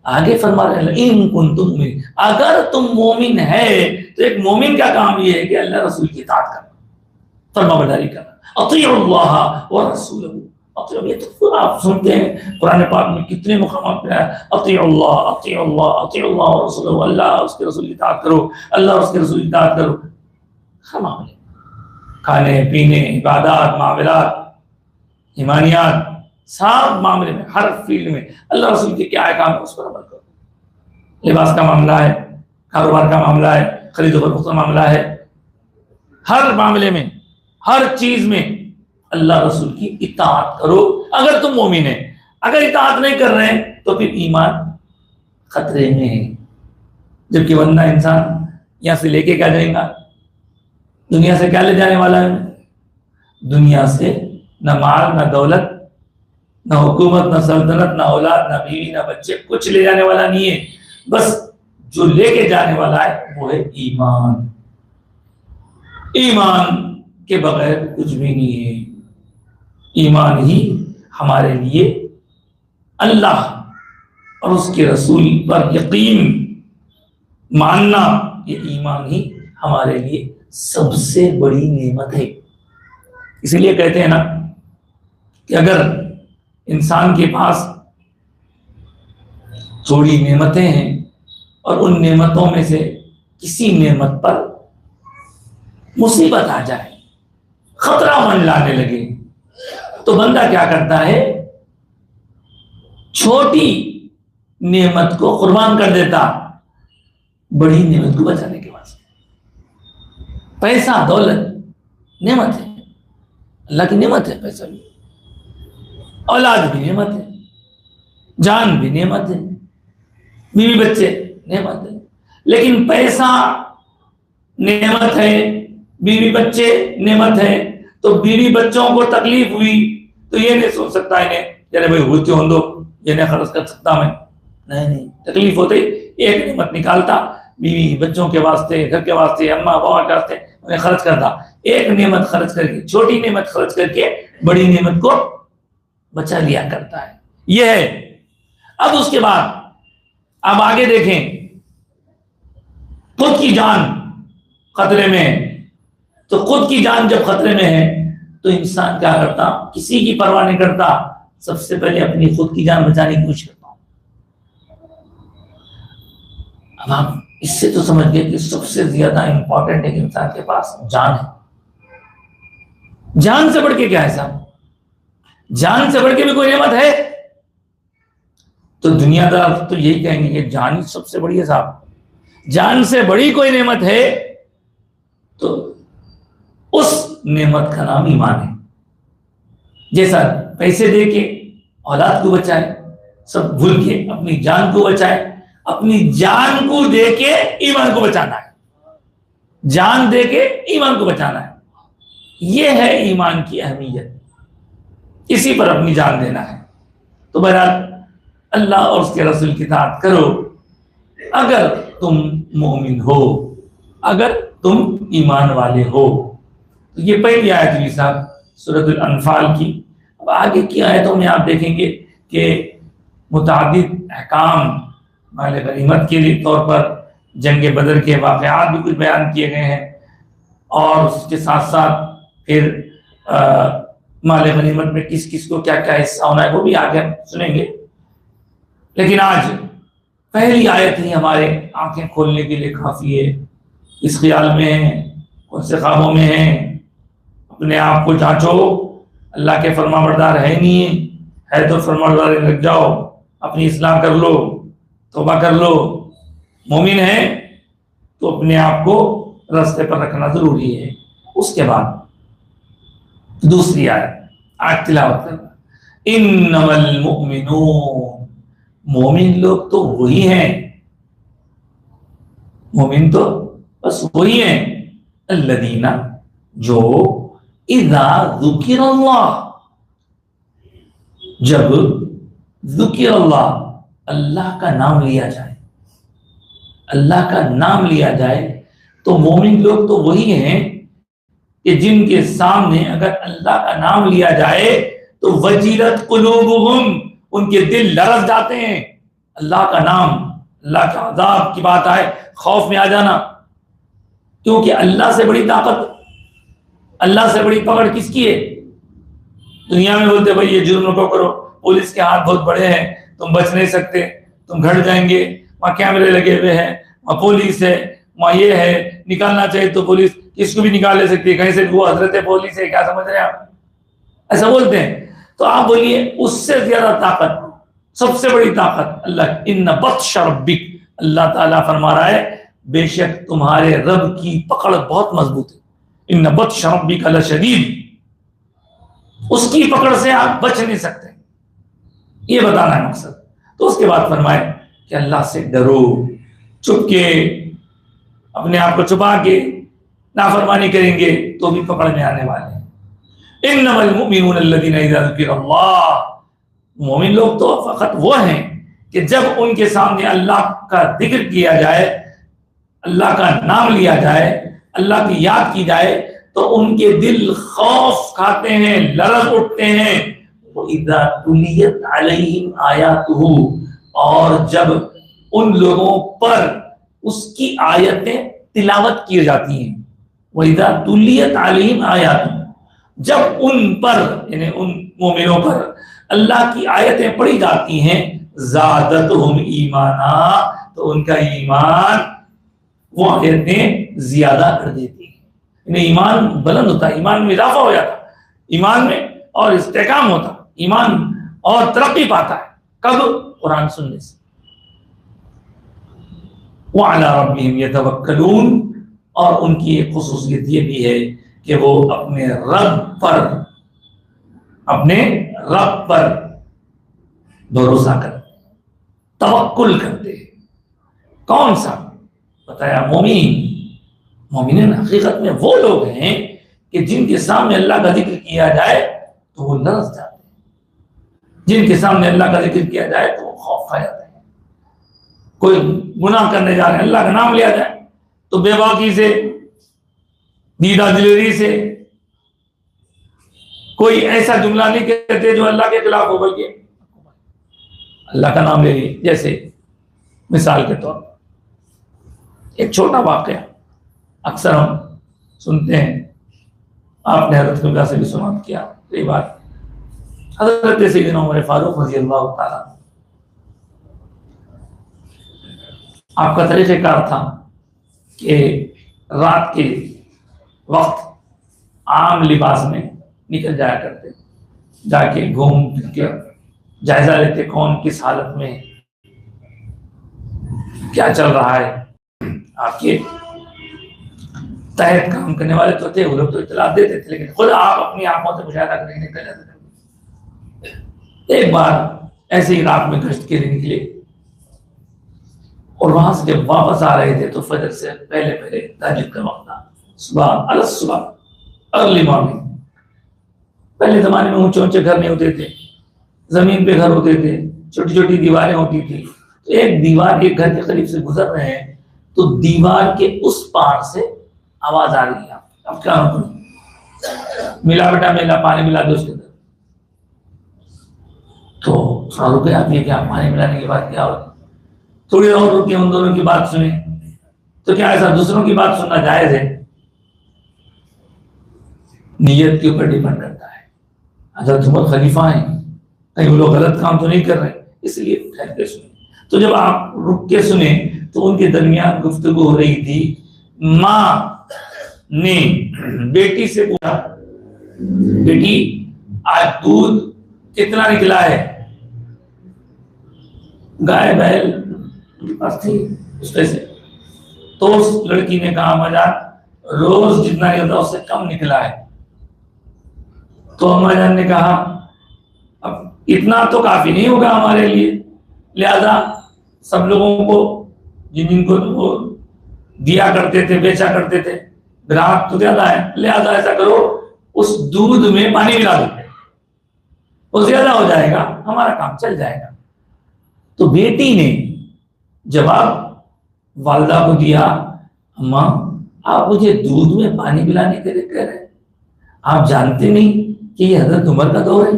آگے فرما رہے ہیں ان کنتم مومنین، اگر تم مومن ہے تو ایک مومن کا کام یہ ہے کہ اللہ رسول کی اطاعت کرنا، فرما برداری کرنا. اطیعوا اللہ ورسولہ، یہ تو آپ سنتے ہیں قرآن پاک میں کتنے مقامات پہ ہے اطیعوا اللہ اطیعوا اللہ اطیعوا اللہ ورسولہ، اللہ اس کے رسول کی اطاعت کرو، اللہ اس کے رسول کی اطاعت کرو. ہر معاملے، کھانے پینے، عبادات، معاملات، ایمانیات، سب معاملے میں، ہر فیلڈ میں اللہ رسول کے کیا احکام ہے اس پر عمل کرو. لباس کا معاملہ ہے، کاروبار کا معاملہ ہے، خرید و فروخت کا معاملہ ہے، ہر معاملے میں، ہر چیز میں اللہ رسول کی اطاعت کرو اگر تم مومن ہیں. اگر اطاعت نہیں کر رہے ہیں تو پھر ایمان خطرے میں ہے. جبکہ ورنہ انسان یہاں سے لے کے کیا جائے گا؟ دنیا سے کیا لے جانے والا ہے؟ دنیا سے نہ مال، نہ دولت، نہ حکومت، نہ سلطنت، نہ اولاد، نہ بیوی، نہ بچے، کچھ لے جانے والا نہیں ہے. بس جو لے کے جانے والا ہے وہ ہے ایمان. ایمان کے بغیر کچھ بھی نہیں ہے. ایمان ہی ہمارے لیے اللہ اور اس کے رسول پر یقین ماننا، یہ ایمان ہی ہمارے لیے سب سے بڑی نعمت ہے. اسی لیے کہتے ہیں نا کہ اگر انسان کے پاس تھوڑی نعمتیں ہیں اور ان نعمتوں میں سے کسی نعمت پر مصیبت آ جائے، خطرہ من لانے لگے، تو بندہ کیا کرتا ہے؟ چھوٹی نعمت کو قربان کر دیتا بڑی نعمت کو بچانے کے واسطے. پیسہ دولت نعمت ہے، اللہ کی نعمت ہے. پیسہ بھی، اولاد بھی نعمت ہے، جان بھی نعمت ہے، بیوی بچے نعمت ہے. لیکن پیسہ نعمت ہے، بیوی بچے نعمت ہے، تو بیوی بچوں کو تکلیف ہوئی تو یہ نہیں سوچ سکتا انہیں یعنی بھائی ہوتی ہوں دو یہ نہیں خرچ کر سکتا میں. نہیں، تکلیف ہوتے ایک نعمت نکالتا، بیوی بچوں کے واسطے، گھر کے واسطے، اماں بابا کے واسطے انہیں خرچ کرتا. ایک نعمت خرچ کر کے، چھوٹی نعمت خرچ کر کے بڑی نعمت کو بچا لیا کرتا ہے. یہ ہے. اب اس کے بعد اب آگے دیکھیں، خود کی جان خطرے میں ہے. تو خود کی جان جب خطرے میں ہے تو انسان کیا کرتا؟ کسی کی پرواہ نہیں کرتا، سب سے پہلے اپنی خود کی جان بچانے کی کوشش کرتا ہوں. اب آپ اس سے تو سمجھ گئے کہ سب سے زیادہ امپورٹنٹ ہے کہ انسان کے پاس جان ہے. جان سے بڑھ کے کیا ہے صاحب؟ جان سے بڑھ کے بھی کوئی نعمت ہے؟ تو دنیا دار تو یہی کہیں گے کہ جان سب سے بڑی ہے صاحب. جان سے بڑی کوئی نعمت ہے تو اس نعمت کا نام ایمان ہے. جیسا پیسے دے کے اولاد کو بچائے، سب بھول کے اپنی جان کو بچائے. اپنی جان کو دے کے ایمان کو بچانا ہے، جان دے کے ایمان کو بچانا ہے. یہ ہے ایمان کی اہمیت، اسی پر اپنی جان دینا ہے. تو بہرحال اللہ اور اس کے رسول کی اطاعت کرو اگر تم مومن ہو، اگر تم ایمان والے ہو. تو یہ پہلی آیت ہوئی صاحب سورۃ الانفال کی. اب آگے کی آیتوں میں آپ دیکھیں گے کہ متعدد احکام مال غنیمت کے طور پر جنگ بدر کے واقعات بھی کچھ بیان کیے گئے ہیں، اور اس کے ساتھ ساتھ پھر مال غنیمت میں کس کس کو کیا کیا حصہ ہونا ہے وہ بھی آگے ہم سنیں گے. لیکن آج پہلی آیت ہی ہمارے آنکھیں کھولنے کے لیے کافی ہے. اس خیال میں ہیں، کون سے خوابوں میں ہیں، اپنے آپ کو جانچو. اللہ کے فرما بردار ہے نہیں ہے تو فرما بردار لگ جاؤ، اپنی اصلاح کر لو، توبہ کر لو. مومن ہے تو اپنے آپ کو راستے پر رکھنا ضروری ہے. اس کے بعد دوسری آیت تلاوت کرنا. انما المؤمنون، مومن لوگ تو وہی ہیں، مومن تو بس وہی ہیں، الذین جو اذا ذکر اللہ، جب ذکر اللہ، اللہ کا نام لیا جائے، اللہ کا نام لیا جائے تو مومن لوگ تو وہی ہیں کہ جن کے سامنے اگر اللہ کا نام لیا جائے تو وجلت قلوبہم، ان کے دل لرز جاتے ہیں. اللہ کا نام، اللہ کے عذاب کی بات آئے، خوف میں آ جانا. کیونکہ اللہ سے بڑی طاقت، اللہ سے بڑی پکڑ کس کی ہے؟ دنیا میں بولتے بھائی یہ جرم کو کرو، پولیس کے ہاتھ بہت بڑے ہیں، تم بچ نہیں سکتے، تم گھٹ جائیں گے، وہاں کیمرے لگے ہوئے ہیں، وہاں پولیس ہے، وہاں یہ ہے، نکالنا چاہیے تو پولیس کس کو بھی نکال لے سکتی ہے، کہیں سے وہ حضرت پولیس ہے، کیا سمجھ رہے ہیں آپ؟ ایسا بولتے ہیں. تو آپ بولیے اس سے زیادہ طاقت، سب سے بڑی طاقت اللہ. ان بطش ربک، اللہ تعالیٰ فرما رہا ہے بے شک تمہارے رب کی پکڑ بہت مضبوط ہے. ان بطش ربک لشدید، اس کی پکڑ سے آپ بچ نہیں سکتے، یہ بتانا ہے مقصد. تو اس کے بعد فرمائے کہ اللہ سے ڈرو، چھپ کے، اپنے آپ کو چھپا کے نافرمانی کریں گے تو بھی پکڑ میں آنے والے ہیں. انما المؤمنون الذين اذا ذكر اللہ، مومن لوگ تو فقط وہ ہیں کہ جب ان کے سامنے اللہ کا ذکر کیا جائے، اللہ کا نام لیا جائے، اللہ کی یاد کی جائے تو ان کے دل خوف کھاتے ہیں، لرز اٹھتے ہیں. وَإِذَا تُلِيَتْ عَلَيْهِمْ آيَاتُهُ، اور جب ان لوگوں پر اس کی آیتیں تلاوت کی جاتی ہیں. وَإِذَا تُلِيَتْ عَلَيْهِمْ آيَاتُهُ، جب ان پر یعنی ان مومنوں پر اللہ کی آیتیں پڑھی جاتی ہیں، زادتہم ایمانا، تو ان کا ایمان وہ آیتیں زیادہ کر دیتی ہیں. یعنی ایمان بلند ہوتا ہے، ایمان میں اضافہ ہو جاتا ہے، ایمان میں اور استحکام ہوتا ہے، ایمان اور ترقی پاتا ہے. کب؟ قرآن سننے سے. وَعَلَىٰ رَبِّهِمْ يَتَوَكَّلُونَ، اور ان کی ایک خصوصیت یہ بھی ہے کہ وہ اپنے رب پر بھروسہ کرتے، توکل کرتے. کون سا؟ بتایا مومنین حقیقت میں وہ لوگ ہیں کہ جن کے سامنے اللہ کا ذکر کیا جائے تو وہ لرز جاتے ہیں، جن کے سامنے اللہ کا ذکر کیا جائے تو وہ خوف کھا جاتے ہیں. کوئی گناہ کرنے جا رہے ہیں، اللہ کا نام لیا جائے تو بے باکی سے، دیدہ دلری سے کوئی ایسا جملہ نہیں کہتے جو اللہ کے خلاف ہو، بلکہ اللہ کا نام لے لیے. جیسے مثال کے طور پر ایک چھوٹا واقعہ اکثر ہم سنتے ہیں، آپ نے حضرت قبلہ سے بھی سماعت کیا. یہ بات حضرت سیدنا عمر فاروق رضی اللہ تعالیٰ، آپ کا طریقہ کار تھا کہ رات کے وقت عام لباس میں نکل جایا کرتے، جا کے گھوم پھر کے جائزہ لیتے کون کس حالت میں، کیا چل رہا ہے. آپ کے تحت کام کرنے والے تو تھے، وہ لوگ تو اطلاع دیتے تھے، لیکن خود آپ اپنی آنکھوں سے مشاہدہ کرنے نکل جاتے تھے. ایک بار ایسے ہی رات میں گشت کے لیے نکلے، اور وہاں سے جب واپس آ رہے تھے تو فجر سے پہلے تہجد کا وقت تھا، صبح ارلی مارننگ. پہلے زمانے میں اونچے اونچے گھر نہیں ہوتے تھے، زمین پہ گھر ہوتے تھے، چھوٹی چھوٹی دیواریں ہوتی تھی. تو ایک دیوار ایک گھر کے قریب سے گزر رہے ہیں تو دیوار کے اس پار سے آواز آ رہی ہے. اب کیا ملا بیٹا میلا، پانی ملا دو اس کے اندر. تو تھوڑا رکے، آپ یہ کیا پانی ملانے کی بات کیا؟ تھوڑی اور رکے، ان دونوں کی بات سنیں. تو کیا ایسا دوسروں کی بات سننا جائز ہے؟ نیت کے اوپر ڈیپینڈ کرتا ہے. حضرت عمر خلیفہ ہیں، کہیں وہ لوگ غلط کام تو نہیں کر رہے، اس لیے ٹھہر کے سنیں. تو جب آپ رک کے سنیں تو ان کے درمیان گفتگو ہو رہی تھی. ماں نے بیٹی سے پوچھا، بیٹی آج دودھ کتنا نکلا ہے؟ گائے بیل تھی اس پہ سے. تو اس لڑکی نے کہا اما جان روز جتنا نکلتا اس سے کم نکلا ہے. تو اما جان نے کہا اب اتنا تو کافی نہیں ہوگا ہمارے لیے، لہذا سب لوگوں کو جن کو وہ دیا کرتے تھے، بیچا کرتے تھے، گراہک تو زیادہ ہے، لہذا ایسا کرو اس دودھ میں پانی ملا دو، وہ زیادہ ہو جائے گا، ہمارا کام چل جائے گا. تو بیٹی نے جواب والدہ کو دیا، اماں آپ مجھے دودھ میں پانی ملانے کے لیے کہہ رہے ہیں، آپ جانتے نہیں کہ یہ حضرت عمر کا دور ہے،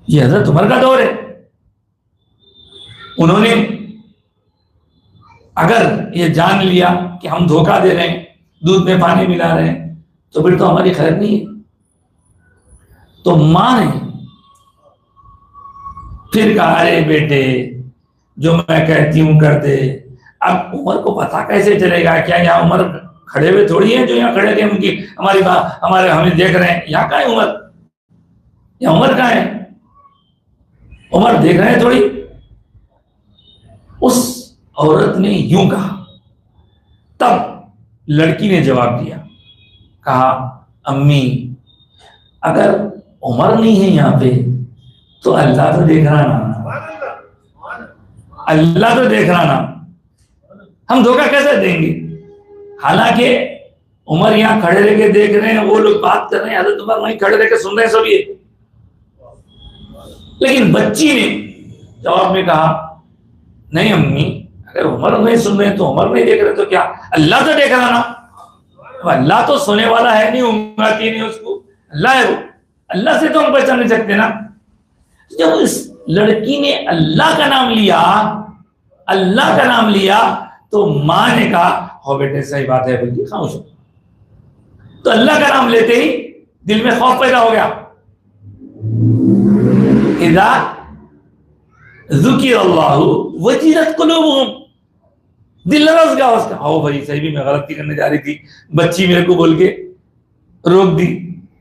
یہ حضرت عمر کا دور ہے. انہوں نے اگر یہ جان لیا کہ ہم دھوکہ دے رہے ہیں, دودھ میں پانی ملا رہے ہیں, تو پھر تو ہماری خیر نہیں ہے. تو ماں نے پھر کہا, ارے بیٹے جو میں کہتی ہوں کر دے. اب عمر کو پتا کیسے چلے گا؟ کیا یہاں عمر کھڑے ہوئے تھوڑی ہیں جو یہاں کھڑے تھے, ان کی ہمارے ہمیں دیکھ رہے ہیں. یہاں کہاں ہے عمر؟ یا عمر کہاں ہے؟ عمر دیکھ رہے ہیں تھوڑی. اس عورت نے یوں کہا. تب لڑکی نے جواب دیا, کہا امی اگر عمر نہیں ہے یہاں پہ تو اللہ تو دیکھ رہا نا, اللہ تو دیکھ رہا نا, ہم دھوکہ کیسے دیں گے؟ حالانکہ عمر یہاں کھڑے رہ کے دیکھ رہے ہیں, وہ لوگ بات کر رہے ہیں, حضرت عمر وہیں کھڑے رہ کے سن رہے ہیں سب یہ. لیکن بچی نے جواب میں کہا, نہیں امی اگر عمر نہیں سن رہے تو عمر نہیں دیکھ رہے تو کیا, اللہ تو دیکھ رہا نا. اللہ تو سونے والا ہے نہیں, عمر آتی نہیں اس کو, اللہ ہے وہ. اللہ سے تو ہم پہچان نہیں سکتے نا. جب اس لڑکی نے اللہ کا نام لیا, اللہ کا نام لیا, تو ماں نے کہا ہو بیٹے صحیح بات ہے, بلکہ خاموش ہو. تو اللہ کا نام لیتے ہی دل میں خوف پیدا ہو گیا. اذا ذکر اللہ وجلت قلوبہم, دل لرز گیا اس کا. ہو بھائی صحیح بھی میں غلطی کرنے جا رہی تھی, بچی میرے کو بول کے روک دی.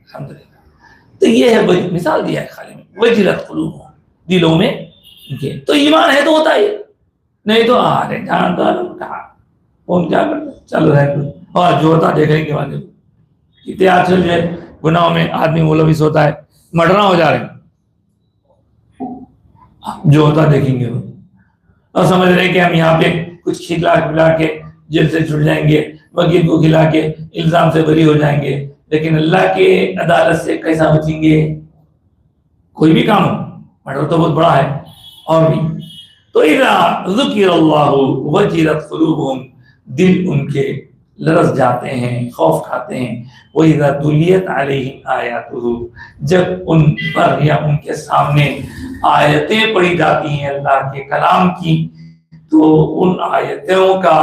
الحمدللہ. تو یہ ہے مثال دیا ہے خالی میں, وجلت قلوبہم, دلوں میں. تو ایمان ہے تو ہوتا ہے, نہیں تو آرے جان کہا کون کیا کرتا, چل رہا ہے. اور جو ہوتا دیکھیں گے والے کتنے آج کل جو ہے گناہوں میں آدمی ملوث ہوتا ہے, مڈرا ہو جا رہے ہیں. جو ہوتا دیکھیں گے وہ, اور سمجھ رہے ہیں کہ ہم یہاں پہ کچھ کھلا کھلا کے جیل سے چھٹ جائیں گے, وکیل کو کھلا کے الزام سے بری ہو جائیں گے. لیکن اللہ کے عدالت سے کیسا بچیں گے؟ کوئی بھی کام ہو, مڈر تو بہت بڑا ہے اور بھی. تو اذا ذکر اللہ وجلت قلوبہم, دل ان کے لرز جاتے ہیں, خوف کھاتے ہیں. وَإِذَا تُلِيَتْ عَلَيْهِمْ آيَاتُهُ, جب ان پر یا ان کے سامنے آیتیں پڑھی جاتی ہیں اللہ کے کلام کی, تو ان آیتوں کا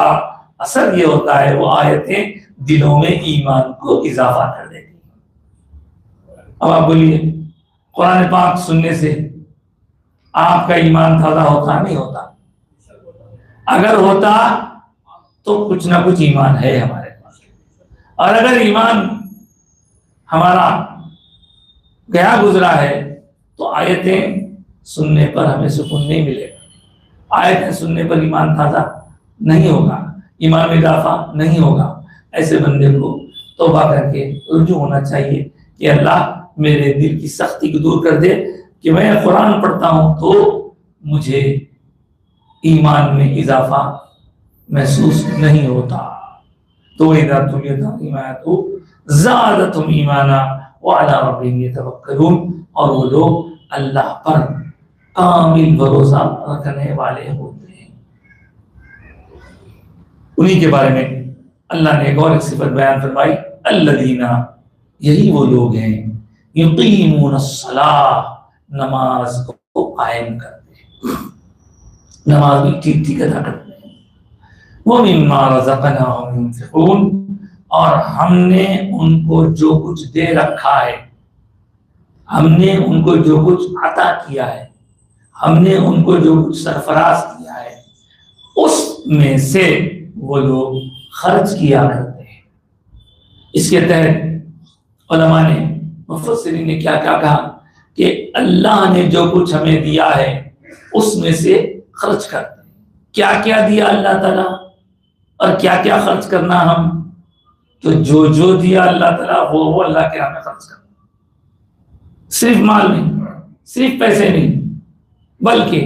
اثر یہ ہوتا ہے, وہ آیتیں دلوں میں ایمان کو اضافہ کر دیتی ہیں. اب آپ بولیے قرآن پاک سننے سے آپ کا ایمان تازہ ہوتا نہیں ہوتا؟ اگر ہوتا تو کچھ نہ کچھ ایمان ہے ہمارے پاس, اور اگر ایمان ہمارا گیا گزرا ہے تو آیتیں سننے پر ہمیں سکون نہیں ملے گا. آیتیں سننے پر ایمان تازہ نہیں ہوگا, ایمان میں اضافہ نہیں ہوگا. ایسے بندے کو توبہ کر کے رجوع ہونا چاہیے کہ اللہ میرے دل کی سختی کو دور کر دے کہ میں قرآن پڑھتا ہوں تو مجھے ایمان میں اضافہ محسوس نہیں ہوتا. تو اذا تلیت علیہم آیاتہ زادتہم ایمانا وعلی ربہم یتوکلون, اور وہ لوگ اللہ پر کامل بھروسہ رکھنے والے ہوتے ہیں. انہی کے بارے میں اللہ نے ایک اور صفت بیان فرمائی, الذین, یہی وہ لوگ ہیں, یقیمون الصلاۃ, نماز کو قائم کرتے ہیں, نماز بھی ٹھیک ٹھیک ادا کرتے ہیں. وَمِمَّا رَزَقْنَاهُمْ يُنْفِقُونَ, اور ہم نے ان کو جو کچھ دے رکھا ہے, ہم نے ان کو جو کچھ عطا کیا ہے, ہم نے ان کو جو کچھ سرفراز کیا ہے, اس میں سے وہ لوگ خرچ کیا کرتے ہیں. اس کے تحت علماء نے, مفسرین نے کیا کیا کہا کہ اللہ نے جو کچھ ہمیں دیا ہے اس میں سے خرچ کرتے ہیں. کیا کیا دیا اللہ تعالیٰ اور کیا کیا خرچ کرنا ہم, تو جو دیا اللہ تعالیٰ وہ اللہ کے راہ میں خرچ کرنا. صرف مال نہیں, صرف پیسے نہیں, بلکہ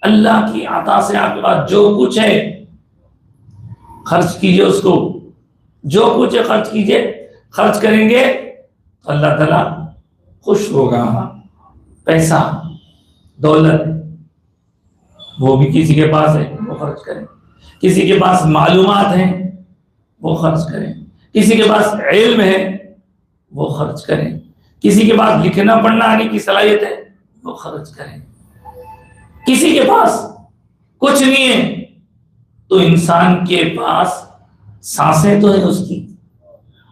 اللہ کی عطا سے آپ کے پاس جو کچھ ہے خرچ کیجئے, اس کو جو کچھ ہے خرچ کیجئے. خرچ کریں گے تو اللہ تعالیٰ خوش ہوگا. پیسہ دولت وہ بھی کسی کے پاس ہے وہ خرچ کریں, کسی کے پاس معلومات ہیں وہ خرچ کریں, کسی کے پاس علم ہے وہ خرچ کریں, کسی کے پاس لکھنا پڑھنا آنے کی صلاحیت ہے وہ خرچ کریں. کسی کے پاس کچھ نہیں ہے تو انسان کے پاس سانسیں تو ہیں اس کی،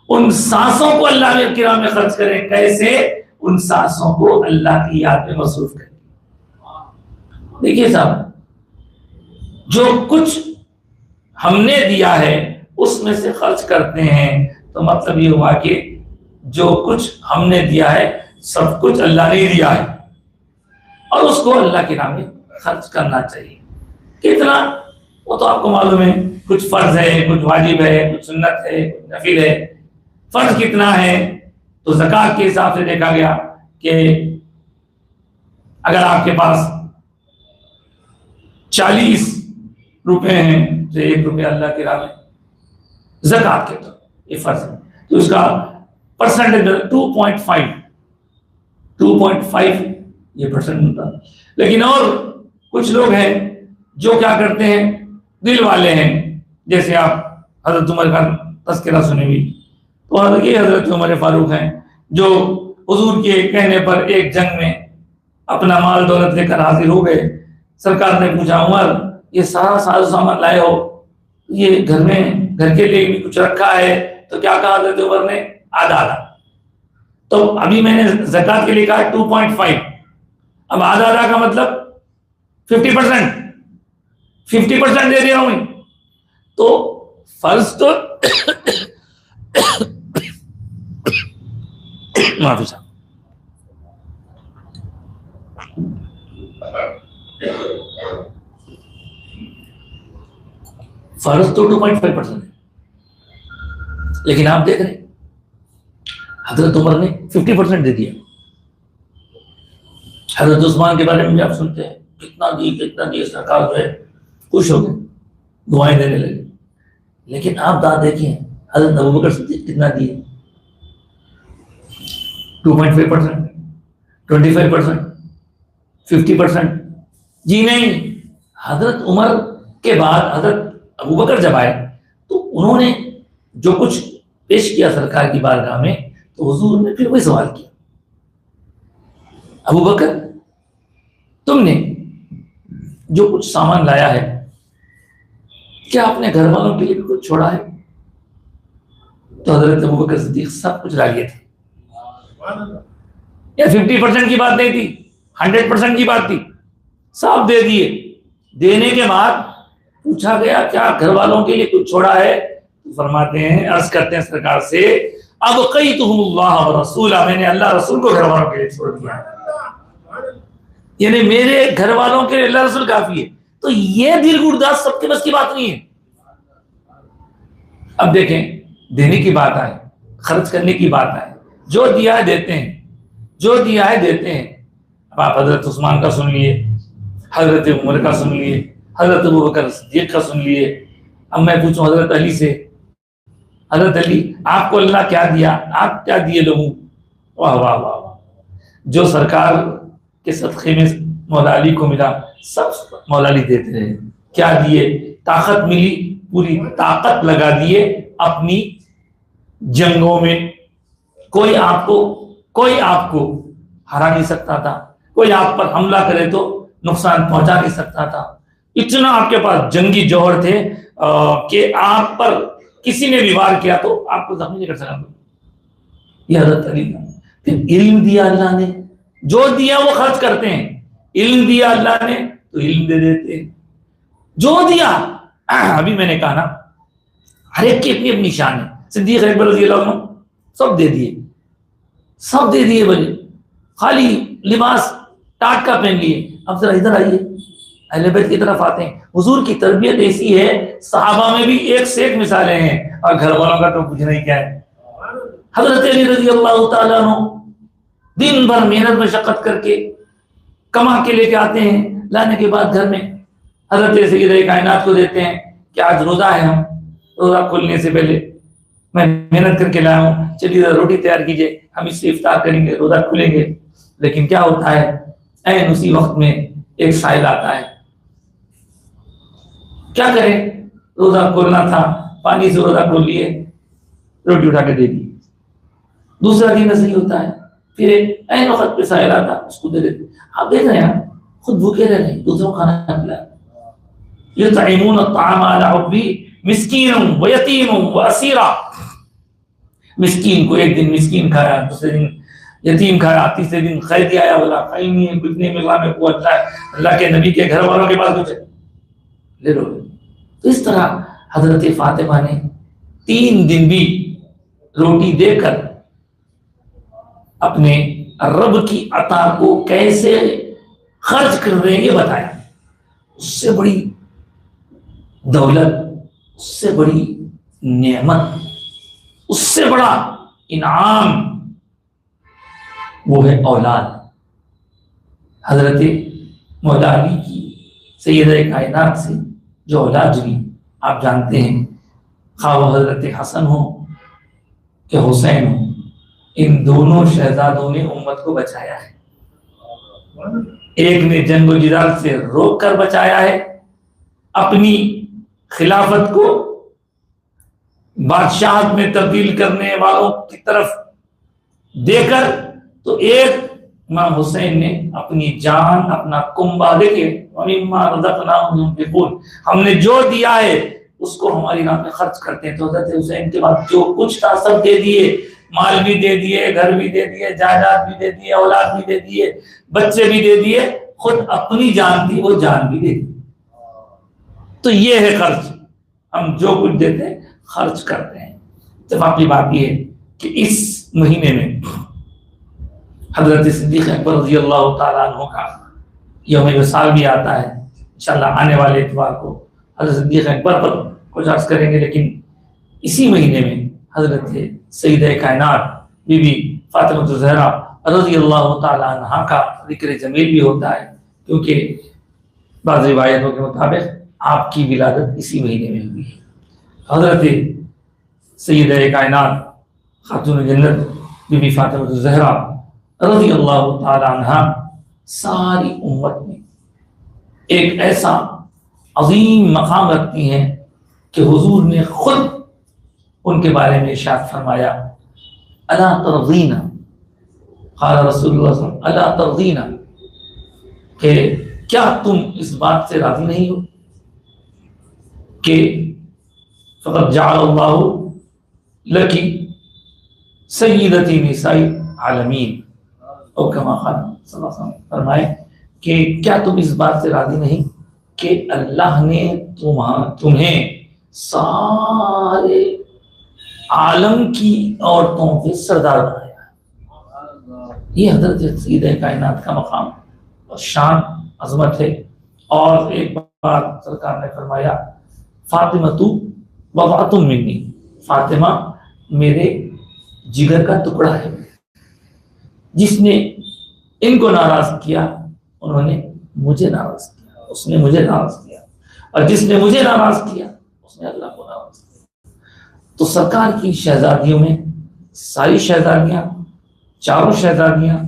ان سانسوں کو اللہ کی راہ میں خرچ کریں. کیسے؟ ان سانسوں کو اللہ کی یاد میں مصروف کریں. دیکھیے صاحب، جو کچھ ہم نے دیا ہے اس میں سے خرچ کرتے ہیں تو مطلب یہ ہوا کہ جو کچھ ہم نے دیا ہے سب کچھ اللہ نے دیا ہے، اور اس کو اللہ کے نام میں خرچ کرنا چاہیے. کتنا وہ تو آپ کو معلوم ہے، کچھ فرض ہے، کچھ واجب ہے، کچھ سنت ہے، کچھ نفل ہے. فرض کتنا ہے تو زکوٰۃ کے حساب سے دیکھا گیا کہ اگر آپ کے پاس 40 روپے ہیں تو 1 روپیہ اللہ کی راہ میں زکوٰۃ کے طور یہ فرض ہے، تو اس کا پرسنٹیج 2.5 یہ پرسنٹ ہوتا ہے. لیکن اور کچھ لوگ ہیں جو کیا کرتے ہیں، دل والے ہیں. جیسے آپ حضرت عمر کا تذکرہ سنے بھی تو یہ حضرت عمر فاروق ہیں جو حضور کے کہنے پر ایک جنگ میں اپنا مال دولت لے کر حاضر ہو گئے. سرکار نے پوچھا، عمر یہ سارا ساز و سامان لائے ہو، یہ گھر میں گھر کے لیے بھی کچھ رکھا ہے؟ تو کیا کہا حضرت عمر نے؟ آدھا آدھا. تو ابھی میں نے زکوٰۃ کے لیے کہا 2.5، اب آدھا آدھا کا مطلب 50% دے دیا ہوں میں. تو فرض تو معافی صاحب، فرض تو 2.5% ہے، لیکن آپ دیکھ رہے حضرت عمر نے 50% دے دیا. حضرت عثمان کے بارے میں بھی آپ سنتے ہیں، کتنا دی سرکار جو ہے خوش ہو گئے، دعائیں دینے لگے. لیکن آپ دیکھیں حضرت ابوبکر صدیق کتنا دیے؟ 2.5%، 25%، 50%. جی نہیں، حضرت عمر کے بعد حضرت ابوبکر جب آئے تو انہوں نے جو کچھ پیش کیا سرکار کی بارگاہ میں تو حضور نے پھر وہی سوال کیا، ابوبکر تم نے جو کچھ سامان لایا ہے کیا اپنے گھر والوں کے لیے بھی کچھ چھوڑا ہے؟ تو حضرت ابوبکر صدیق سب کچھ لا لیے تھے. یا 50% کی بات نہیں تھی، 100% کی بات تھی، سب دے دیے. دینے کے بعد پوچھا گیا کیا گھر والوں کے لیے کچھ چھوڑا ہے؟ تو فرماتے ہیں، عرض کرتے ہیں سرکار سے، ابقیتہم اللہ ورسولہ، میں نے اللہ رسول کو گھر والوں کے لیے چھوڑ دیا، یعنی میرے گھر والوں کے لیے اللہ رسول کافی ہے. تو یہ دل گرداز سب کے بس کی بات نہیں ہے. اب دیکھیں، دینے کی بات آئے، خرچ کرنے کی بات آئے، جو دیا ہے دیتے ہیں، جو دیا ہے دیتے ہیں. اب آپ حضرت عثمان کا سن لیے، حضرت عمر کا سن لیے، حضرت ابوبکر صدیق کا سن لیے. اب میں پوچھوں حضرت علی سے، حضرت علی آپ کو اللہ کیا دیا؟ آپ کیا دیے لوگوں؟ واہ واہ واہ واہ، جو سرکار کے صدقے میں مولا علی کو ملا سب مولا علی دیتے رہے. کیا دیے؟ طاقت ملی، پوری طاقت لگا دیے اپنی جنگوں میں. کوئی آپ کو ہرا نہیں سکتا تھا، کوئی آپ پر حملہ کرے تو نقصان پہنچا نہیں سکتا تھا. اتنا آپ کے پاس جنگی جوہر تھے کہ آپ پر کسی نے بھی وار کیا تو آپ کو زخمی نہیں کر سکا. یہ حضرت علی کا. پھر علم دیا اللہ نے، جو دیا وہ خرچ کرتے ہیں. علم دیا اللہ نے تو علم دے دیتے ہیں. جو دیا، ابھی میں نے کہا نا، ہر ایک کی اپنی اپنی شان ہے. صدیق اکبر رضی اللہ عنہ سب دے دیے بھائی، خالی لباس ٹاٹ کا پہن لیے. اب ذرا ادھر آئیے، اہل بیت کی طرف آتے ہیں. حضور کی تربیت ایسی ہے، صحابہ میں بھی ایک سے ایک مثالیں ہیں، اور گھر والوں کا تو کچھ نہیں کیا ہے. حضرت علی رضی اللہ تعالیٰ عنہ دن بھر محنت مشقت کر کے کما کے لے کے آتے ہیں. لانے کے بعد گھر میں حضرت سیدہ کائنات کو دیتے ہیں کہ آج روزہ ہے، ہم روزہ کھولنے سے پہلے میں محنت کر کے لایا ہوں، چلیے روٹی تیار کیجیے، ہم اس سے افطار کریں گے، روزہ کھولیں گے. لیکن کیا ہوتا ہے، عین اسی وقت میں ایک سائل آتا ہے. کیا کریں، روزہ کھولنا تھا، پانی سے روزہ کھول لیے، روٹی اٹھا کے دے دی. دوسرا دن ایسا ہی ہوتا ہے، پھر این وقت پہ سائل آتا اس کو دے دیتے. آپ دیکھ رہے ہیں خود بھوکے رہ رہے ہیں، دوسروں کو کھانا کھلایا. یطعمون الطعام علی حبہ مسکینا ویتیما واسیرا. مسکین کو ایک دن مسکین کھایا، دوسرے دن یتیم کھایا، تیسرے دن قیدی آیا، بولا کہیں نہیں کچھ نہیں مل رہا، میں کو اللہ کے نبی کے گھر والوں کے پاس کچھ لے لو. تو اس طرح حضرت فاطمہ نے 3 دن بھی روٹی دے کر اپنے رب کی عطا کو کیسے خرچ کر رہے ہیں یہ بتایا. اس سے بڑی دولت، اس سے بڑی نعمت، اس سے بڑا انعام وہ ہے اولاد. حضرت مولا علی کی سیدہ کائنات سے جو اولاد ہوئی آپ جانتے ہیں، خواہ وہ حضرت حسن ہو کہ حسین ہو، ان دونوں شہزادوں نے امت کو بچایا ہے. ایک نے جنگ و جدال سے روک کر بچایا ہے، اپنی خلافت کو بادشاہت میں تبدیل کرنے والوں کی طرف دے کر، تو ایک امام حسین نے اپنی جان، اپنا کنبہ دے کے وَمِمَّا رَزَقْنَاهُمْ يُنْفِقُونَ، ہم نے جو دیا ہے اس کو ہماری راہ میں خرچ کرتے ہیں. تو حضرت حسین کے بعد جو کچھ تھا سب دے دیے، مال بھی دے دیے، گھر بھی دے دیے، جائیداد بھی دے دیے، اولاد بھی دے دیے، بچے بھی دے دیے، خود اپنی جان تھی وہ جان بھی دے دی. تو یہ ہے خرچ، ہم جو کچھ دیتے ہیں خرچ کرتے ہیں. اتفاقی بات یہ ہے کہ اس مہینے میں حضرت صدیق اکبر رضی اللہ تعالیٰ عنہ کا یوم وصال بھی آتا ہے. انشاءاللہ آنے والے اتوار کو حضرت صدیق اکبر پر کچھ عرض کریں گے، لیکن اسی مہینے میں حضرت سیدہ کائنات بی بی فاطمہ الزہرا رضی اللہ تعالیٰ عنہ کا ذکر جمیل بھی ہوتا ہے، کیونکہ بعض روایتوں کے مطابق آپ کی ولادت اسی مہینے میں ہوئی ہے. حضرت سیدہ کائنات خاتون جنت بی بی فاطمہ الزہرا رضی اللہ تعالی عنہ ساری امت میں ایک ایسا عظیم مقام رکھتی ہیں کہ حضور نے خود ان کے بارے میں ارشاد فرمایا، الا ترضین، قال رسول اللہ صلی اللہ علیہ وسلم الا ترضین، کہ کیا تم اس بات سے راضی نہیں ہو کہ فقد جعل اللہ لکی سیدتی نساء العالمین، اور کما قال صلی اللہ علیہ وسلم فرمائے کہ کیا تم اس بات سے راضی نہیں کہ اللہ نے تمہیں سارے عالم کی عورتوں کے سردار بنایا. یہ حضرت سیدہ کائنات کا مقام اور شان عظمت ہے. اور ایک بات سرکار نے فرمایا، فاطمہ تو بضعۃ منی، فاطمہ میرے جگر کا ٹکڑا ہے. جس نے ان کو ناراض کیا انہوں نے مجھے ناراض کیا، اس نے مجھے ناراض کیا، اور جس نے مجھے ناراض کیا اس نے اللہ کو ناراض کیا. تو سرکار کی شہزادیوں میں ساری شہزادیاں، چاروں شہزادیاں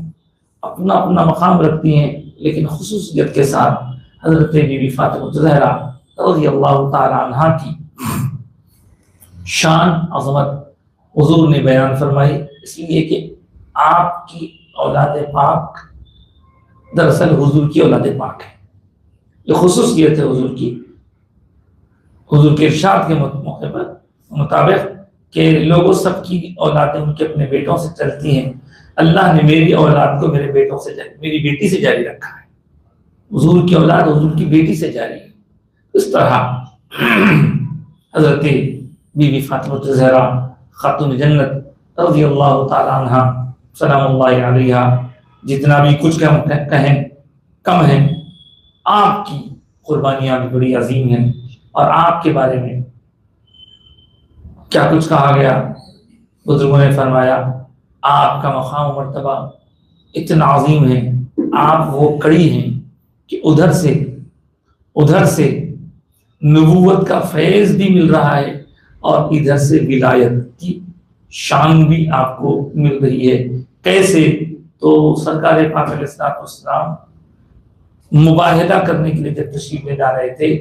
اپنا اپنا مقام رکھتی ہیں، لیکن خصوصیت کے ساتھ حضرت بی بی فاطمہ الزہرا رضی اللہ تعالی عنہ کی شان عظمت حضور نے بیان فرمائی، اس لیے کہ آپ کی اولاد پاک دراصل حضور کی اولاد پاک ہے. یہ خصوصیت ہے حضور کی. حضور کے ارشاد کے موقع پر مطابق کہ لوگوں سب کی اولادیں ان کے اپنے بیٹوں سے چلتی ہیں، اللہ نے میری اولاد کو میرے بیٹوں سے میری بیٹی سے جاری رکھا ہے. حضور کی اولاد حضور کی بیٹی سے جاری ہے. اس طرح حضرت بی بی فاطمہ الزہرا خاتون جنت رضی اللہ تعالی عنہ سلام اللہ علیہ، جتنا بھی کچھ کہیں کم ہے. آپ کی قربانیاں بھی بڑی عظیم ہیں، اور آپ کے بارے میں کیا کچھ کہا گیا. بزرگوں نے فرمایا آپ کا مقام و مرتبہ اتنا عظیم ہے، آپ وہ کڑی ہیں کہ ادھر سے نبوت کا فیض بھی مل رہا ہے، اور ادھر سے ولایت کی شان بھی آپ کو مل رہی ہے. کیسے؟ تو سرکار پاک علیہ السلام مباہدہ کرنے کے لیے جب تشریف لے جا رہے تھے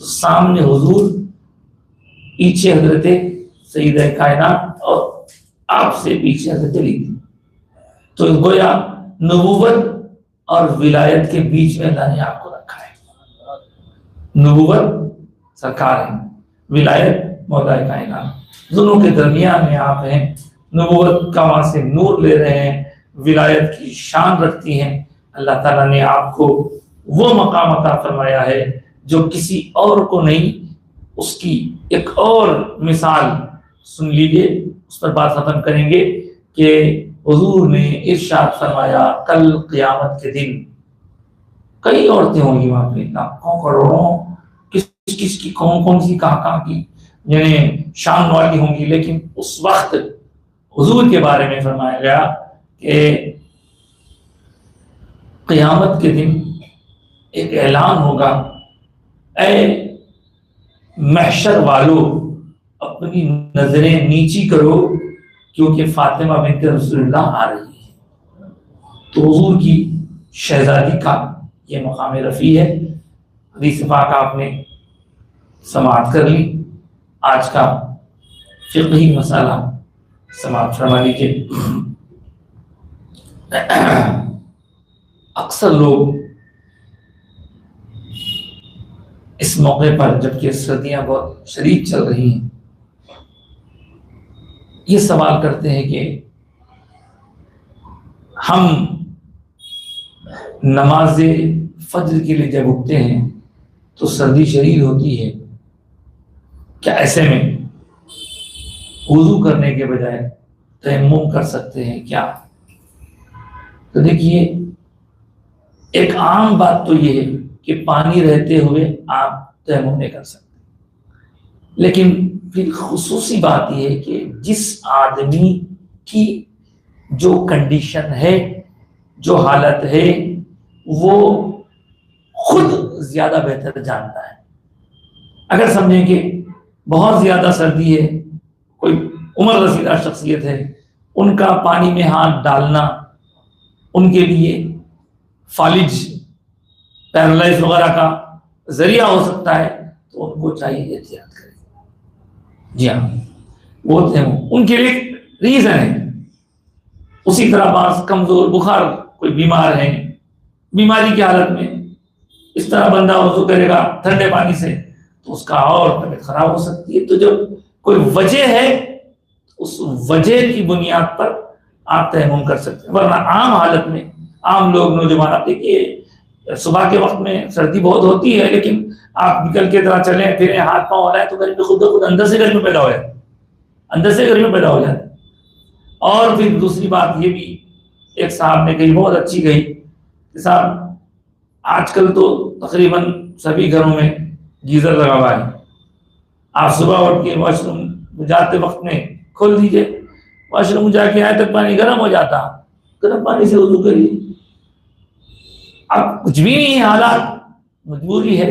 تو سامنے حضور، پیچھے حضرت سیدہ کائنات، اور آپ سے پیچھے حضرت علی. تو گویا نبوت اور ولایت کے بیچ میں اللہ نے آپ کو رکھا ہے. نبوت سرکار ہے، ولایت مولا کائنات، دونوں کے درمیان میں آپ ہیں. نبوت کا وہاں سے نور لے رہے ہیں، ولایت کی شان رکھتی ہیں. اللہ تعالیٰ نے آپ کو وہ مقام عطا فرمایا ہے جو کسی اور کو نہیں. اس کی ایک اور مثال سن لیجیے، اس پر بات ختم کریں گے کہ حضور نے ارشاد فرمایا کل قیامت کے دن کئی عورتیں ہوں گی وہاں پہ، لاکھوں کروڑوں، کس کی کون سی کہاں کی یعنی شان والی ہوں گی، لیکن اس وقت حضور کے بارے میں فرمایا گیا کہ قیامت کے دن ایک اعلان ہوگا، اے محشر والو اپنی نظریں نیچی کرو کیونکہ فاطمہ بنت رسول اللہ آ رہی ہے. تو حضور کی شہزادی کا یہ مقام رفیع ہے. حدیث پاک آپ نے سماعت کر لی. آج کا فقہی مسئلہ سماعت فرما لیجیے. اکثر لوگ اس موقع پر جبکہ سردیاں بہت شدید چل رہی ہیں یہ سوال کرتے ہیں کہ ہم نماز فجر کے لیے جب اٹھتے ہیں تو سردی شدید ہوتی ہے، کیا ایسے میں وضو کرنے کے بجائے تیمم کر سکتے ہیں کیا؟ تو دیکھیے، ایک عام بات تو یہ ہے کہ پانی رہتے ہوئے آپ تیمم نہیں کر سکتے، لیکن پھر خصوصی بات یہ ہے کہ جس آدمی کی جو کنڈیشن ہے، جو حالت ہے، وہ خود زیادہ بہتر جانتا ہے. اگر سمجھیں کہ بہت زیادہ سردی ہے، کوئی عمر رسیدہ شخصیت ہے، ان کا پانی میں ہاتھ ڈالنا ان کے لیے فالج پیرالائز وغیرہ کا ذریعہ ہو سکتا ہے، تو ان کو چاہیے احتیاط کریں. جی ہاں، وہ ان کے لیے ریزن ہے. اسی طرح بعض کمزور بخار کوئی بیمار ہے، بیماری کی حالت میں اس طرح بندہ وضو کرے گا ٹھنڈے پانی سے تو اس کا اور طبیعت خراب ہو سکتی ہے. تو جب کوئی وجہ ہے اس وجہ کی بنیاد پر آپ تیمم کر سکتے ہیں، ورنہ عام حالت میں عام لوگ نوجوان آپ دیکھیے صبح کے وقت میں سردی بہت ہوتی ہے، لیکن آپ نکل کے طرح چلیں پھریں ہاتھ پاؤں ہلائیں تو گرمی خود بخود اندر سے گرمی پیدا ہو جاتی ہے، اندر سے گرمی پیدا ہو جاتی ہے. اور پھر دوسری بات یہ بھی ایک صاحب نے کہی، بہت اچھی کہی کہ صاحب آج کل تو تقریباً سبھی گھروں میں گیزر لگا ہوا ہے. آپ صبح اٹھ کے واش روم جاتے وقت میں کھول دیجئے، واش روم جا کے آئے تک پانی گرم ہو جاتا، گرم پانی سے وضو کریے. اب کچھ بھی نہیں، حالات مجبوری ہے،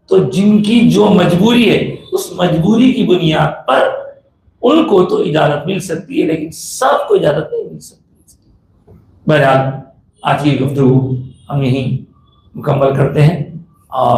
تو جن کی جو مجبوری ہے اس مجبوری کی بنیاد پر ان کو تو اجازت مل سکتی ہے، لیکن سب کو اجازت نہیں مل سکتی. بہرحال آج کی گفتگو ہم یہیں مکمل کرتے ہیں. اور